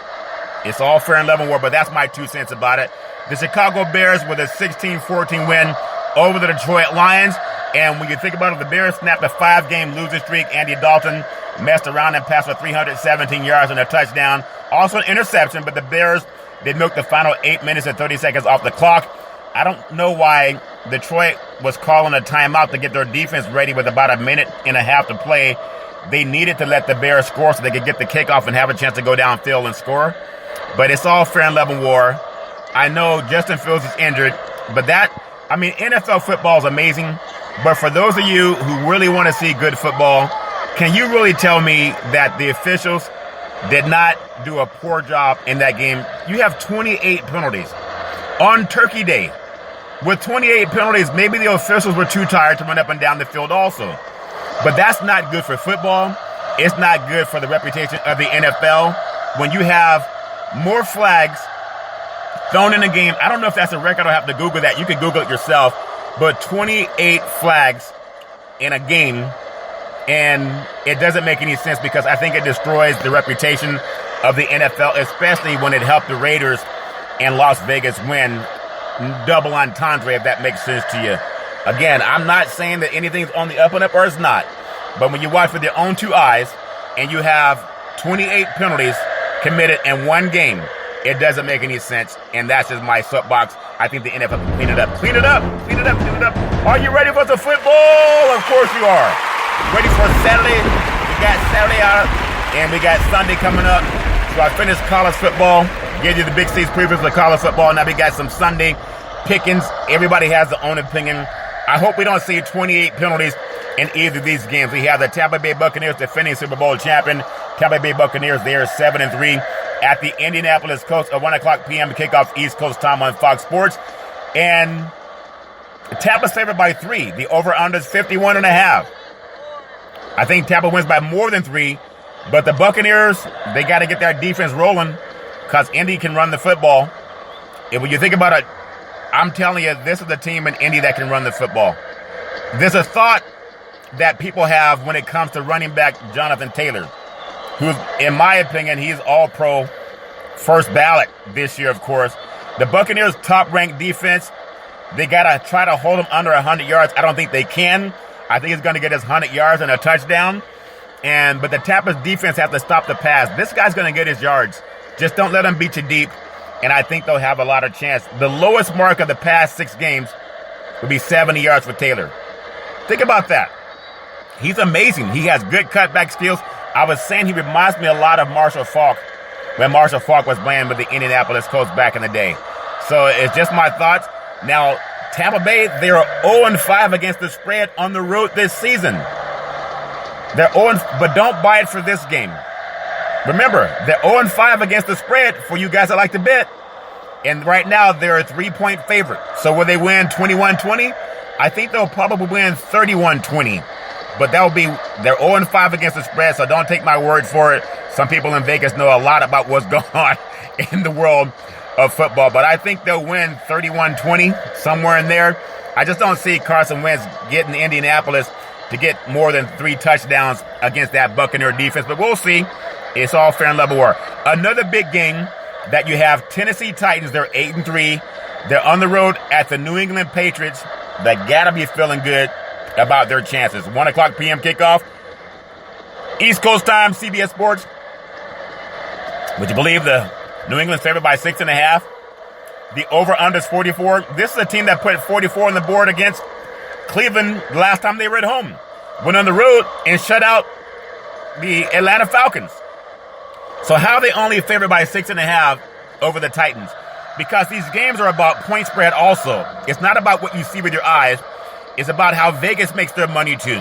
It's all fair and level war, but that's my 2 cents about it. The Chicago Bears with a 16-14 win over the Detroit Lions. And when you think about it, the Bears snapped a 5-game losing streak. Andy Dalton messed around and passed for 317 yards and a touchdown. Also an interception, but the Bears, they milked the final 8 minutes and 30 seconds off the clock. I don't know why Detroit was calling a timeout to get their defense ready with about a minute and a half to play. They needed to let the Bears score so they could get the kickoff and have a chance to go downfield and score. But it's all fair and level war. I know Justin Fields is injured, but NFL football is amazing. But for those of you who really want to see good football, can you really tell me that the officials did not do a poor job in that game? You have 28 penalties on Turkey Day. With 28 penalties, maybe the officials were too tired to run up and down the field also. But that's not good for football. It's not good for the reputation of the NFL. When you have more flags thrown in a game, I don't know if that's a record. I'll have to Google that. You can Google it yourself. But 28 flags in a game, and it doesn't make any sense because I think it destroys the reputation of the NFL, especially when it helped the Raiders and Las Vegas win. Double entendre, if that makes sense to you. Again, I'm not saying that anything's on the up and up or it's not. But when you watch with your own 2 eyes and you have 28 penalties committed in one game, it doesn't make any sense. And that's just my soapbox. I think the NFL can clean it up. Clean it up. Clean it up. Clean it up. Are you ready for the football? Of course you are. Ready for Saturday? We got Saturday out and we got Sunday coming up. So I finished college football. Gave you the Big C's previews for college football. Now we got some Sunday pickings. Everybody has their own opinion. I hope we don't see 28 penalties in either of these games. We have the Tampa Bay Buccaneers defending Super Bowl champion. Tampa Bay Buccaneers, they are 7-3 at the Indianapolis Colts at 1 o'clock p.m. kickoff East Coast time on Fox Sports. And Tampa's favored by 3. The over-under is 51.5. I think Tampa wins by more than 3. But the Buccaneers, they got to get their defense rolling because Indy can run the football. And when you think about it, I'm telling you, this is the team in Indy that can run the football. There's a thought that people have when it comes to running back Jonathan Taylor, who's, in my opinion, he's all-pro first ballot this year, of course. The Buccaneers' top-ranked defense, they got to try to hold them under 100 yards. I don't think they can. I think he's going to get his 100 yards and a touchdown. But the Tampa's defense has to stop the pass. This guy's going to get his yards. Just don't let him beat you deep. And I think they'll have a lot of chance. The lowest mark of the past 6 games would be 70 yards for Taylor. Think about that. He's amazing. He has good cutback skills. I was saying he reminds me a lot of Marshall Faulk when Marshall Faulk was playing with the Indianapolis Colts back in the day. So it's just my thoughts. Now, Tampa Bay, they are 0-5 against the spread on the road this season. They're 0, but don't buy it for this game. Remember, they're 0-5 against the spread for you guys that like to bet. And right now, they're a 3-point favorite. So will they win 21-20? I think they'll probably win 31-20. But that will be, they're 0-5 against the spread, so don't take my word for it. Some people in Vegas know a lot about what's going on in the world of football. But I think they'll win 31-20, somewhere in there. I just don't see Carson Wentz getting Indianapolis to get more than 3 touchdowns against that Buccaneer defense. But we'll see. It's all fair and level war. Another big game that you have, Tennessee Titans. They're 8-3. They're on the road at the New England Patriots. They got to be feeling good about their chances. 1:00 p.m. kickoff. East Coast time, CBS Sports. Would you believe the New England's favored by 6.5? The over-under is 44. This is a team that put 44 on the board against Cleveland the last time they were at home. Went on the road and shut out the Atlanta Falcons. So how are they only favored by 6.5 over the Titans? Because these games are about point spread also. It's not about what you see with your eyes. It's about how Vegas makes their money too.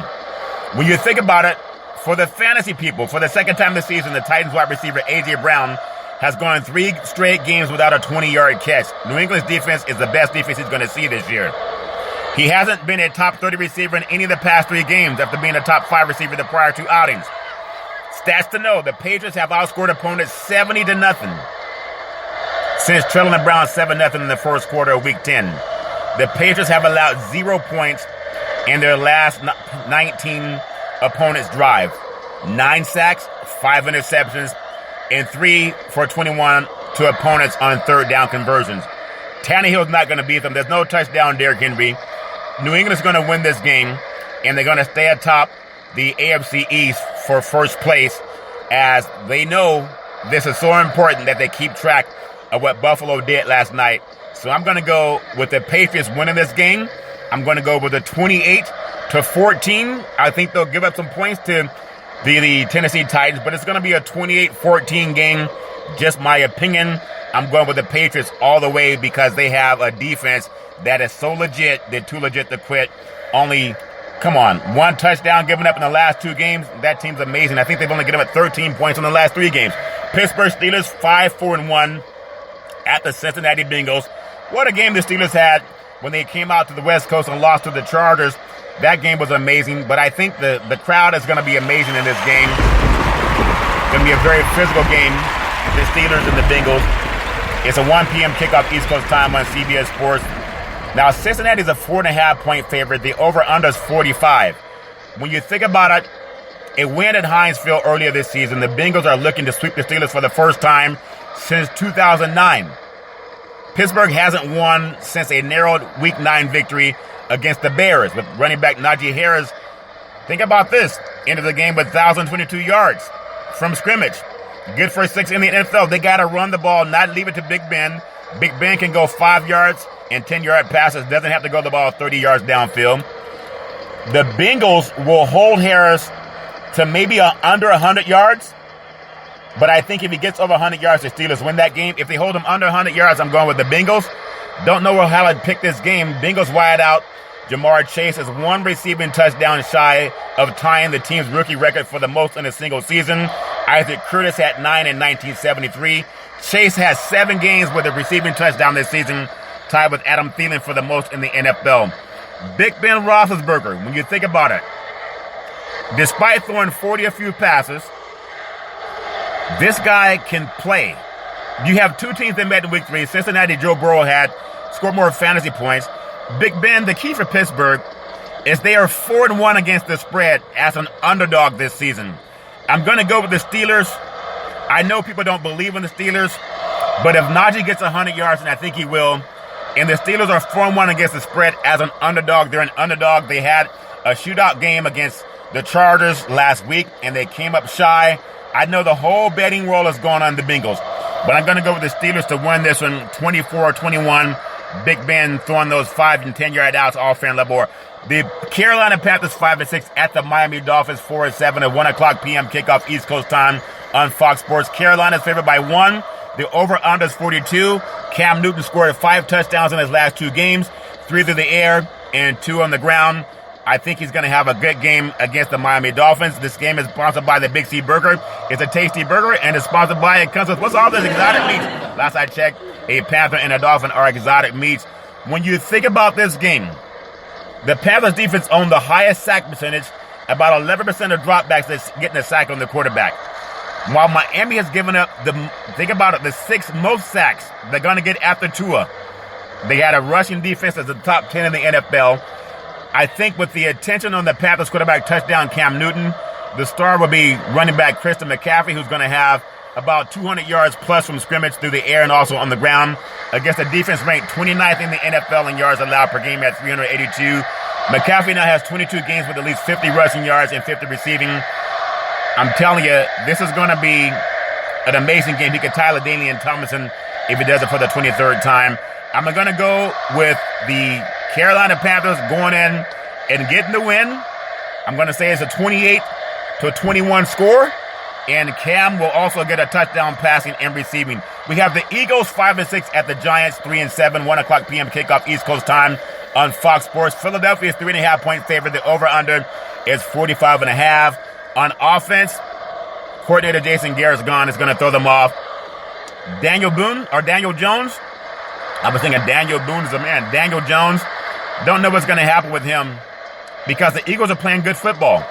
When you think about it, for the fantasy people, for the second time this season, the Titans wide receiver A.J. Brown has gone 3 straight games without a 20-yard catch. New England's defense is the best defense he's going to see this year. He hasn't been a top 30 receiver in any of the past 3 games after being a top 5 receiver the prior 2 outings. Stats to know, the Patriots have outscored opponents 70-0 since trailing the Browns 7-0 in the first quarter of Week 10. The Patriots have allowed 0 points in their last 19 opponents' drive. 9 sacks, 5 interceptions, and 3 for 21 to opponents on third down conversions. Tannehill's not going to beat them. There's no touchdown, Derrick Henry. New England's going to win this game, and they're going to stay atop the AFC East for first place, as they know this is so important that they keep track of what Buffalo did last night. So I'm going to go with the Patriots winning this game. I'm going to go with a 28-14. I think they'll give up some points to the Tennessee Titans, but it's going to be a 28-14 game. Just my opinion. I'm going with the Patriots all the way because they have a defense that is so legit. They're too legit to quit. Only, 1 touchdown given up in the last 2 games. That team's amazing. I think they've only given up 13 points in the last 3 games. Pittsburgh Steelers 5-4-1 at the Cincinnati Bengals. What a game the Steelers had when they came out to the West Coast and lost to the Chargers. That game was amazing, but I think the crowd is going to be amazing in this game. It's going to be a very physical game, the Steelers and the Bengals. It's a 1 p.m. kickoff East Coast time on CBS Sports. Now, Cincinnati is a 4.5-point favorite. The over-under is 45. When you think about it, a win at Heinz Field earlier this season, the Bengals are looking to sweep the Steelers for the first time since 2009. Pittsburgh hasn't won since a narrowed Week 9 victory against the Bears with running back Najee Harris. Think about this. End of the game with 1,022 yards from scrimmage. Good for 6 in the NFL. They got to run the ball, not leave it to Big Ben. Big Ben can go 5 yards and 10-yard passes. Doesn't have to go the ball 30 yards downfield. The Bengals will hold Harris to maybe under 100 yards. But I think if he gets over 100 yards, the Steelers win that game. If they hold him under 100 yards, I'm going with the Bengals. Don't know how I'd pick this game. Bengals wide out. Jamar Chase is 1 receiving touchdown shy of tying the team's rookie record for the most in a single season. Isaac Curtis had 9 in 1973. Chase has 7 games with a receiving touchdown this season, tied with Adam Thielen for the most in the NFL. Big Ben Roethlisberger, when you think about it, despite throwing 40 a few passes, this guy can play. You have 2 teams that met in Week 3. Cincinnati, Joe Burrow had scored more fantasy points. Big Ben, the key for Pittsburgh is they are 4-1 against the spread as an underdog this season. I'm going to go with the Steelers. I know people don't believe in the Steelers, but if Najee gets 100 yards, and I think he will, and the Steelers are 4-1 against the spread as an underdog, they're an underdog. They had a shootout game against the Chargers last week, and they came up shy. I know the whole betting world is going on the Bengals, but I'm going to go with the Steelers to win this one 24-21. Big Ben throwing those 5 and 10-yard outs all fair and level. The Carolina Panthers 5-6 at the Miami Dolphins 4-7 at 1 o'clock p.m. kickoff East Coast time on Fox Sports. Carolina's favored by 1. The over-under is 42. Cam Newton scored 5 touchdowns in his last 2 games, 3 through the air and 2 on the ground. I think he's going to have a good game against the Miami Dolphins. This game is sponsored by the Big C Burger. It's a tasty burger, and it's sponsored by, it comes with, what's all this exotic meats? Last I checked, a Panther and a Dolphin are exotic meats. When you think about this game, the Panthers defense owned the highest sack percentage, about 11% of dropbacks that's getting a sack on the quarterback. While Miami has given up think about it, the 6th most sacks they're going to get after Tua. They had a rushing defense that's the top 10 in the NFL. I think with the attention on the Panthers quarterback touchdown, Cam Newton, the star will be running back Christian McCaffrey, who's going to have about 200 yards plus from scrimmage through the air and also on the ground against a defense ranked 29th in the NFL in yards allowed per game at 382. McCaffrey now has 22 games with at least 50 rushing yards and 50 receiving. I'm telling you, this is going to be an amazing game. He could tie LaDainian Tomlinson if he does it for the 23rd time. I'm going to go with the Carolina Panthers going in and getting the win. I'm going to say it's a 28-21 score. And Cam will also get a touchdown passing and receiving. We have the Eagles 5-6 at the Giants 3-7, 1 o'clock p.m. kickoff East Coast time on Fox Sports. Philadelphia is 3.5-point favorite. The over-under is 45.5. On offense, coordinator Jason Garrett's gone. Is going to throw them off. Daniel Jones. I was thinking Daniel Boone is a man. Daniel Jones. Don't know what's going to happen with him because the Eagles are playing good football.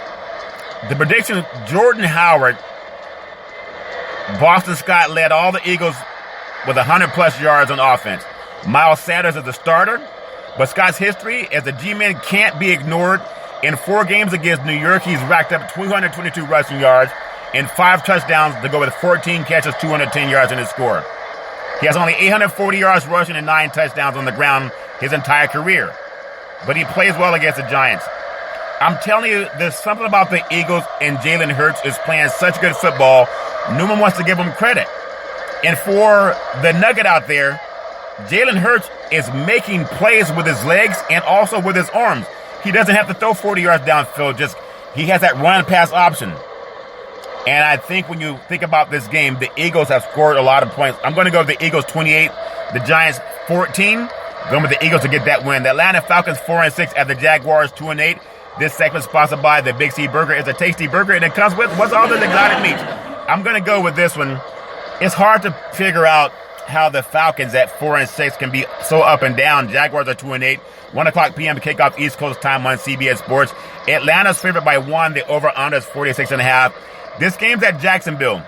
The prediction, Jordan Howard, Boston Scott led all the Eagles with 100-plus yards on offense. Miles Sanders is the starter, but Scott's history as a G-man can't be ignored. In 4 games against New York, he's racked up 222 rushing yards and 5 touchdowns to go with 14 catches, 210 yards in his score. He has only 840 yards rushing and 9 touchdowns on the ground his entire career. But he plays well against the Giants. I'm telling you, there's something about the Eagles, and Jalen Hurts is playing such good football. No one wants to give him credit. And for the nugget out there, Jalen Hurts is making plays with his legs and also with his arms. He doesn't have to throw 40 yards downfield. He has that run-pass option. And I think when you think about this game, the Eagles have scored a lot of points. I'm going to go with the Eagles 28, the Giants 14. Going with the Eagles to get that win. The Atlanta Falcons 4-6 at the Jaguars 2-8. This segment sponsored by the Big C Burger. It's a tasty burger, and it comes with what's all this exotic meats. I'm going to go with this one. It's hard to figure out how the Falcons at 4-6 can be so up and down. Jaguars are 2-8. 1 o'clock p.m. kickoff East Coast time on CBS Sports. Atlanta's favored by 1. The over-under is 46.5. This game's at Jacksonville.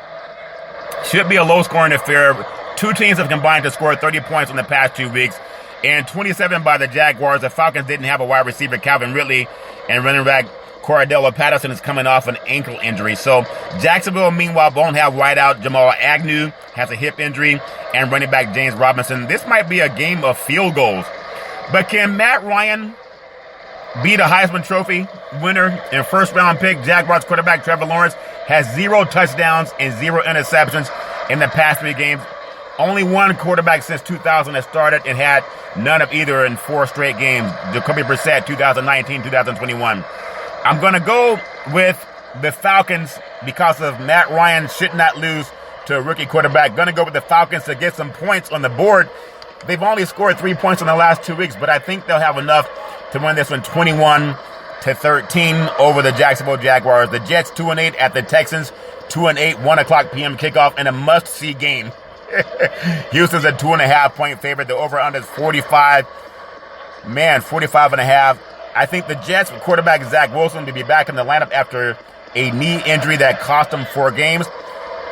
Should be a low-scoring affair. 2 teams have combined to score 30 points in the past 2 weeks. And 27 by the Jaguars. The Falcons didn't have a wide receiver, Calvin Ridley, and running back Cordell Patterson is coming off an ankle injury. So Jacksonville, meanwhile, won't have wideout Jamal Agnew, has a hip injury, and running back James Robinson. This might be a game of field goals. But can Matt Ryan be the Heisman Trophy winner and first-round pick? Jaguars quarterback Trevor Lawrence has 0 touchdowns and 0 interceptions in the past 3 games. Only 1 quarterback since 2000 has started and had none of either in 4 straight games. Jacoby Brissett, 2019, 2021. I'm going to go with the Falcons because of Matt Ryan should not lose to a rookie quarterback. Going to go with the Falcons to get some points on the board. They've only scored 3 points in the last 2 weeks, but I think they'll have enough to win this one 21-13 over the Jacksonville Jaguars. The Jets 2-8 at the Texans, 2-8, 1 o'clock p.m. kickoff, and a must-see game. Houston's a 2.5-point favorite. The over-under is 45. 45.5. I think the Jets, with quarterback Zach Wilson, to be back in the lineup after a knee injury that cost him 4 games.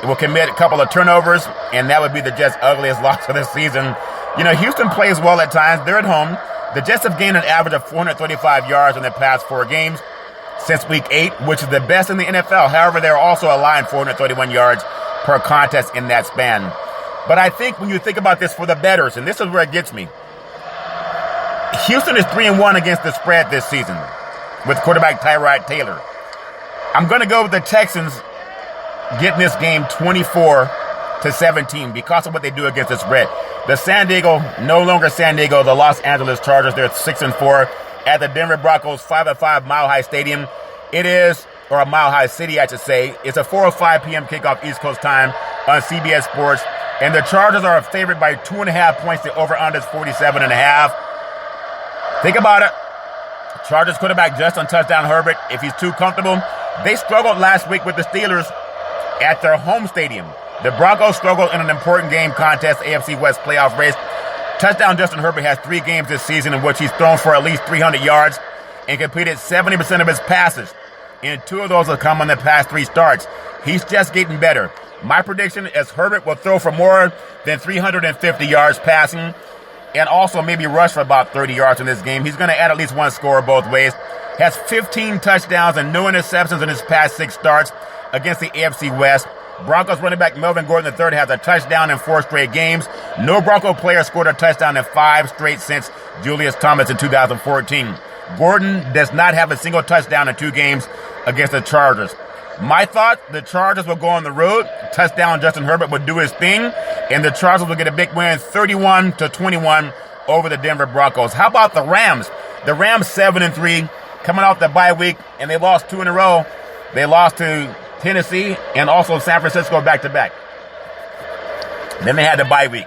It will commit a couple of turnovers, and that would be the Jets' ugliest loss of the season. Houston plays well at times. They're at home. The Jets have gained an average of 435 yards in the past 4 games since Week 8, which is the best in the NFL. However, they're also allowing 431 yards per contest in that span. But I think when you think about this for the bettors, and this is where it gets me, Houston is 3-1 against the spread this season. with quarterback Tyrod Taylor. I'm going to go with the Texans getting this game 24-17 because of what they do against the spread. The San Diego, no longer San Diego, the Los Angeles Chargers, they're 6-4 at the Denver Broncos 5-5 Mile High Stadium. It is, or a Mile High City, I should say. It's a 4:05 p.m. kickoff East Coast time on CBS Sports. And the Chargers are favored by 2.5 points. The over-under is 47.5. Think about it. Chargers quarterback Justin Touchdown Herbert, if he's too comfortable. They struggled last week with the Steelers at their home stadium. The Broncos struggled in an important game contest, AFC West playoff race. Touchdown Justin Herbert has 3 games this season in which he's thrown for at least 300 yards and completed 70% of his passes. And 2 of those have come on the past 3 starts. He's just getting better. My prediction is Herbert will throw for more than 350 yards passing and also maybe rush for about 30 yards in this game. He's going to add at least 1 score both ways. Has 15 touchdowns and no interceptions in his past 6 starts against the AFC West. Broncos running back Melvin Gordon III has a touchdown in 4 straight games. No Bronco player scored a touchdown in 5 straight since Julius Thomas in 2014. Gordon does not have a single touchdown in 2 games against the Chargers. My thought, the Chargers will go on the road. Touchdown Justin Herbert will do his thing. And the Chargers will get a big win, 31-21 over the Denver Broncos. How about the Rams? The Rams 7-3, coming off the bye week, and they lost 2 in a row. They lost to Tennessee and also San Francisco back-to-back. Then they had the bye week.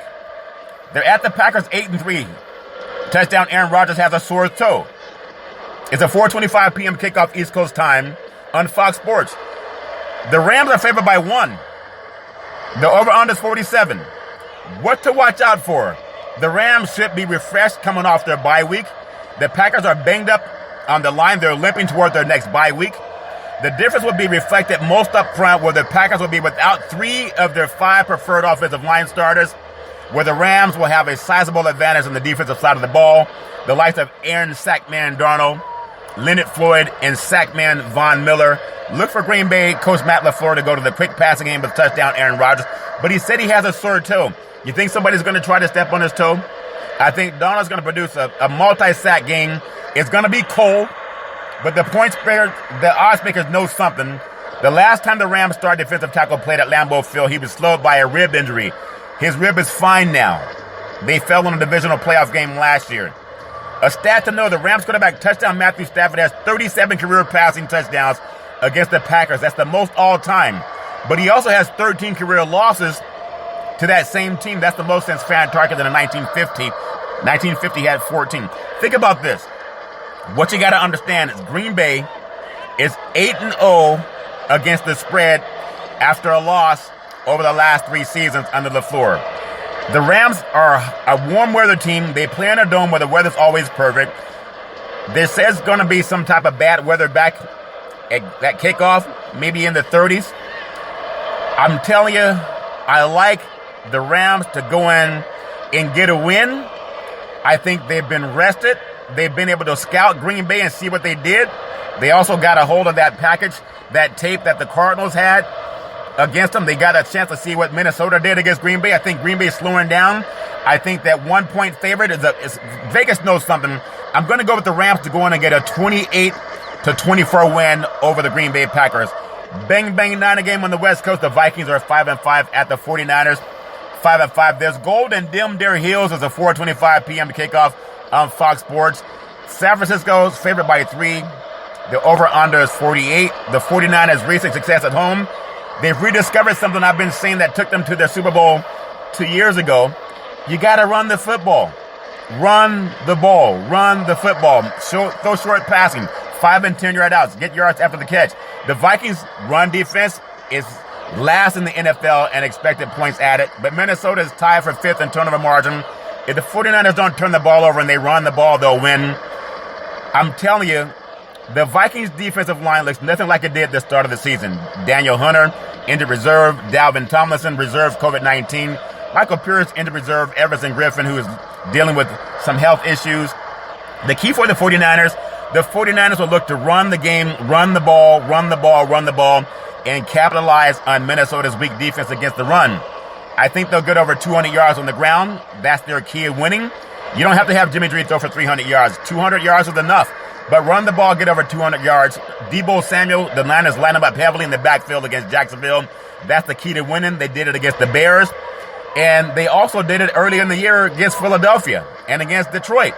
They're at the Packers 8-3. Touchdown Aaron Rodgers has a sore toe. It's a 4:25 p.m. kickoff East Coast time on Fox Sports. The Rams are favored by 1. The over-under is 47. What to watch out for? The Rams should be refreshed coming off their bye week. The Packers are banged up on the line. They're limping toward their next bye week. The difference will be reflected most up front, where the Packers will be without 3 of their 5 preferred offensive line starters, where the Rams will have a sizable advantage on the defensive side of the ball. The likes of Aaron Sackman Darnold, Leonard Floyd, and Sackman Von Miller. Look for Green Bay coach Matt LaFleur to go to the quick passing game with touchdown Aaron Rodgers. But he said he has a sore toe. You think somebody's going to try to step on his toe? I think Darnold's going to produce a multi-sack game. It's going to be cold, but the odds makers know something. The last time the Rams star defensive tackle played at Lambeau Field, he was slowed by a rib injury. His rib is fine now. They fell in a divisional playoff game last year. A stat to know, the Rams quarterback touchdown Matthew Stafford has 37 career passing touchdowns against the Packers. That's the most all time. But he also has 13 career losses to that same team. That's the most since Fan Tarkenton in 1950. 1950 had 14. Think about this. What you got to understand is Green Bay is 8-0 against the spread after a loss over the last 3 seasons under LaFleur. The Rams are a warm weather team. They play in a dome where the weather's always perfect. There says going to be some type of bad weather back at that kickoff, maybe in the 30s. I'm telling you, I like the Rams to go in and get a win. I think they've been rested. They've been able to scout Green Bay and see what they did. They also got a hold of that package, that tape that the Cardinals had against them. They got a chance to see what Minnesota did against Green Bay. I think Green Bay is slowing down. I think that 1-point favorite is Vegas knows something. I'm going to go with the Rams to go in and get a 28-24 win over the Green Bay Packers. Bang, bang, 9 a game on the West Coast. The Vikings are 5-5 at the 49ers. 5-5. There's gold and dim their heels as a 4:25 p.m. kickoff on Fox Sports. San Francisco's favored by 3. The over-under is 48. The 49ers' recent success at home. They've rediscovered something I've been saying that took them to their Super Bowl 2 years ago. You got to run the football. Run the ball. Run the football. Throw short passing. 5 and 10 yard outs. Get yards after the catch. The Vikings' run defense is last in the NFL and expected points added, but Minnesota is tied for 5th in turnover margin. If the 49ers don't turn the ball over and they run the ball, they'll win. I'm telling you, the Vikings' defensive line looks nothing like it did at the start of the season. Daniel Hunter, injured reserve. Dalvin Tomlinson, reserve COVID-19. Michael Pierce, injured reserve. Everson Griffin, who is dealing with some health issues. The key for the 49ers will look to run the game, run the ball, and capitalize on Minnesota's weak defense against the run. I think they'll get over 200 yards on the ground. That's their key of winning. You don't have to have Jimmy G throw for 300 yards. 200 yards is enough. but run the ball, get over 200 yards. Deebo Samuel, the Niners line him up heavily in the backfield against Jacksonville. That's the key to winning. They did it against the Bears, and they also did it early in the year against Philadelphia and against Detroit.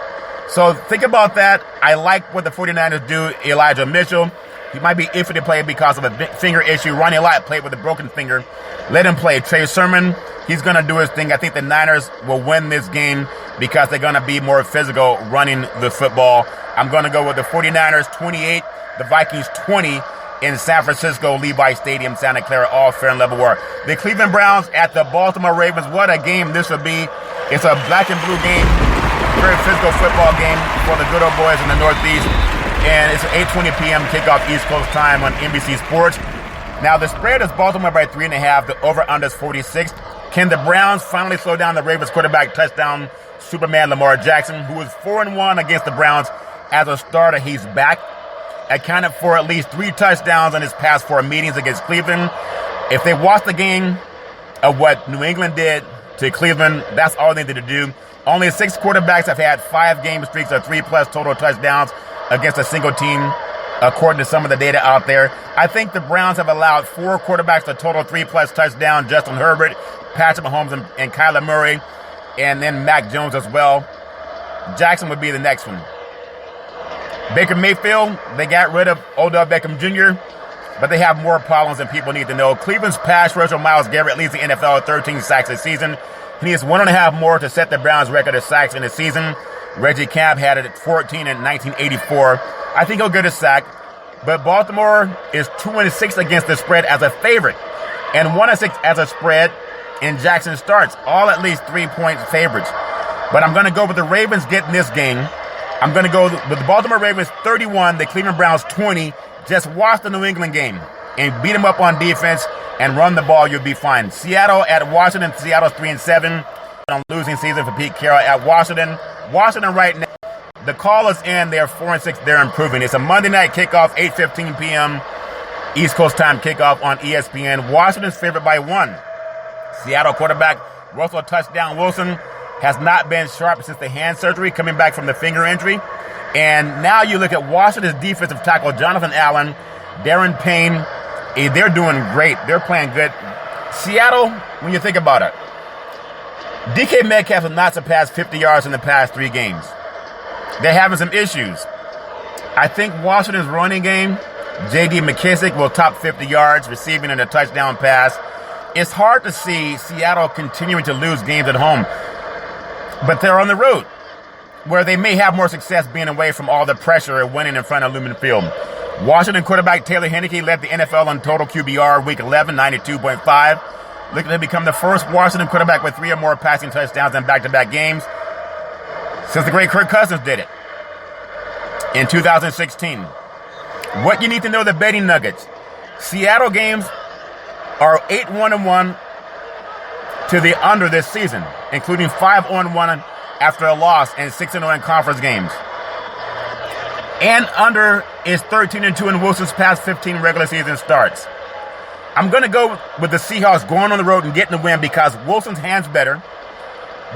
So think about that. I like what the 49ers do. Elijah Mitchell, he might be iffy to play because of a finger issue. Ronnie Lott played with a broken finger. Let him play. Trey Sermon, he's going to do his thing. I think the Niners will win this game because they're going to be more physical running the football. I'm going to go with the 49ers 28, the Vikings 20 in San Francisco, Levi Stadium, Santa Clara, all fair and level war. The Cleveland Browns at the Baltimore Ravens. What a game this will be. It's a black and blue game, very physical football game for the good old boys in the Northeast. And it's an 8:20 p.m. kickoff East Coast time on NBC Sports. Now, the spread is Baltimore by 3.5. The over-under is 46. Can the Browns finally slow down the Ravens quarterback touchdown Superman Lamar Jackson, who was 4-1 against the Browns as a starter? He's back. Accounted for at least 3 touchdowns in his past 4 meetings against Cleveland. If they watch the game of what New England did to Cleveland, that's all they need to do. Only 6 quarterbacks have had 5-game streaks of 3+ total touchdowns against a single team, according to some of the data out there. I think the Browns have allowed 4 quarterbacks to total 3+ touchdowns: Justin Herbert, Patrick Mahomes, and Kyler Murray, and then Mac Jones as well. Jackson would be the next one. Baker Mayfield, they got rid of Odell Beckham Jr., but they have more problems than people need to know. Cleveland's pass rusher Myles Garrett leads the NFL with 13 sacks this season. He needs 1.5 more to set the Browns' record of sacks in the season. Reggie Camp had it at 14 in 1984. I think he'll get a sack, but Baltimore is 2-6 against the spread as a favorite and 1-6 as a spread in Jackson starts, all at least 3-point favorites. But I'm going to go with the Ravens getting this game. I'm going to go with the Baltimore Ravens 31, the Cleveland Browns 20. Just watch the New England game and beat them up on defense and run the ball. You'll be fine. Seattle at Washington. Seattle's 3-7 on losing season for Pete Carroll at Washington. Washington right now, the call is in. They're 4-6. They're improving. It's a Monday night kickoff, 8:15 p.m. East Coast time kickoff on ESPN. Washington's favored by 1. Seattle quarterback Russell Touchdown Wilson has not been sharp since the hand surgery, coming back from the finger injury. And now you look at Washington's defensive tackle, Jonathan Allen, Darren Payne. They're doing great. They're playing good. Seattle, when you think about it, DK Metcalf has not surpassed 50 yards in the past 3 games. They're having some issues. I think Washington's running game, J.D. McKissick will top 50 yards, receiving in a touchdown pass. It's hard to see Seattle continuing to lose games at home, but they're on the road, where they may have more success being away from all the pressure and winning in front of Lumen Field. Washington quarterback Taylor Heinicke led the NFL on total QBR week 11, 92.5. Looking to become the first Washington quarterback with 3 or more passing touchdowns in back-to-back games since the great Kirk Cousins did it in 2016. What you need to know, the betting nuggets. Seattle games are 8-1-1 to the under this season, including 5-1 after a loss and 6-0 in conference games. And under is 13-2 in Wilson's past 15 regular season starts. I'm going to go with the Seahawks going on the road and getting the win because Wilson's hand's better.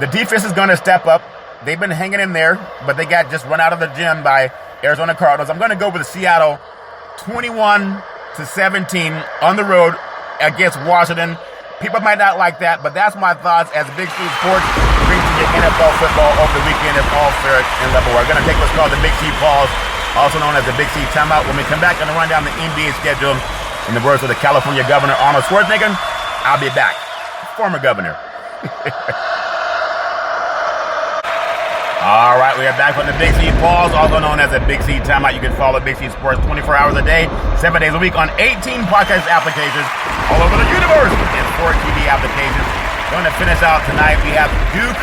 The defense is going to step up. They've been hanging in there, but they got just run out of the gym by Arizona Cardinals. I'm going to go with Seattle 21-17 on the road against Washington. People might not like that, but that's my thoughts as Big C Sports brings you the NFL football over the weekend. It's all fair and level. We're going to take what's called the Big C pause, also known as the Big C timeout. When we come back, I'm going to run down the NBA schedule. In the words of the California governor, Arnold Schwarzenegger, I'll be back. Former governor. All right, we are back on the Big C pause, also known as the Big C timeout. You can follow Big C Sports 24 hours a day, 7 days a week on 18 podcast applications all over the universe and 4 TV applications. Going to finish out tonight, we have Duke,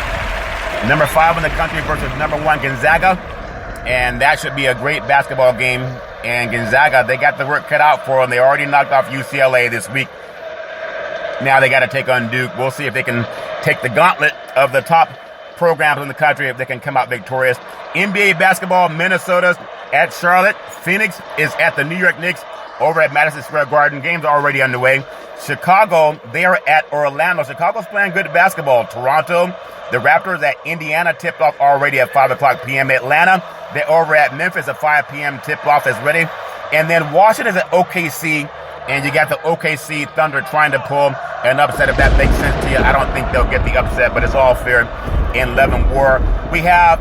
number 5 in the country versus number 1 Gonzaga. And that should be a great basketball game. And Gonzaga, they got the work cut out for them. They already knocked off UCLA this week. Now they got to take on Duke. We'll see if they can take the gauntlet of the top programs in the country, if they can come out victorious. NBA basketball, Minnesota's at Charlotte. Phoenix is at the New York Knicks. over at Madison Square Garden. Games are already underway. Chicago, they are at Orlando. Chicago's playing good basketball. Toronto, the Raptors at Indiana, tipped off already at 5 o'clock p.m. Atlanta, they're over at Memphis at 5 p.m. Tip-off is ready. And then Washington is at OKC, and you got the OKC Thunder trying to pull an upset, if that makes sense to you. I don't think they'll get the upset, but it's all fair in love and war. We have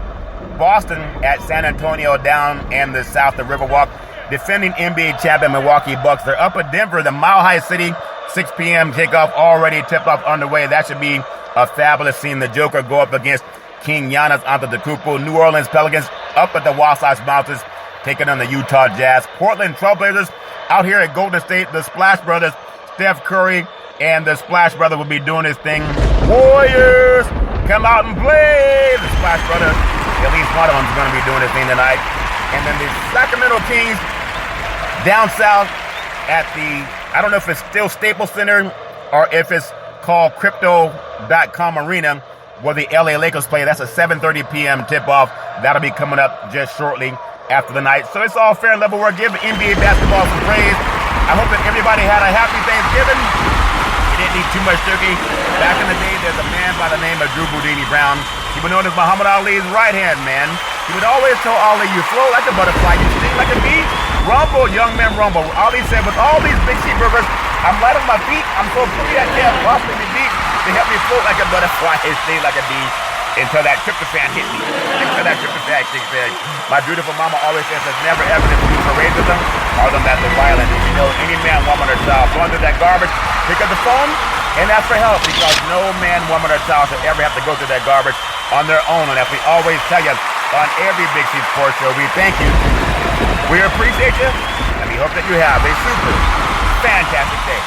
Boston at San Antonio down in the south, the Riverwalk. Defending NBA champion Milwaukee Bucks. They're up at Denver, the Mile High City. 6 p.m. kickoff already, tip-off underway. That should be a fabulous scene. The Joker go up against King Giannis Antetokounmpo. New Orleans Pelicans up at the Wasatch Mountains, taking on the Utah Jazz. Portland Trailblazers out here at Golden State. The Splash Brothers, Steph Curry, and the Splash Brother will be doing his thing. Warriors, come out and play. The Splash Brothers, at least one of them is going to be doing his thing tonight. And then the Sacramento Kings down south at the, I don't know if it's still Staples Center or if it's called Crypto.com Arena, where the LA Lakers play. That's a 7:30 p.m. tip-off. That'll be coming up just shortly after the night. So it's all fair and level. We're giving NBA basketball some praise. I hope that everybody had a happy Thanksgiving. You didn't eat too much turkey. Back in the day, there's a man by the name of Drew Boudini Brown. He was known as Muhammad Ali's right-hand man. He would always tell Ali, you float like a butterfly, you sting like a bee. Rumble, young man, rumble. Ali said, with all these big cheeseburgers, I'm light on my feet. I'm so pretty I can't possibly be beat. They help me float like a butterfly and sting like a bee until that tryptophan hit me. Until that tryptophan kicks in. My beautiful mama always says there's never evidence to use for racism or them that's violent. If you know any man, woman, or child going through that garbage, pick up the phone and ask for help, because no man, woman, or child should ever have to go through that garbage on their own. And as we always tell you on every Big C Sports Show, we thank you, we appreciate you, and we hope that you have a super fantastic day.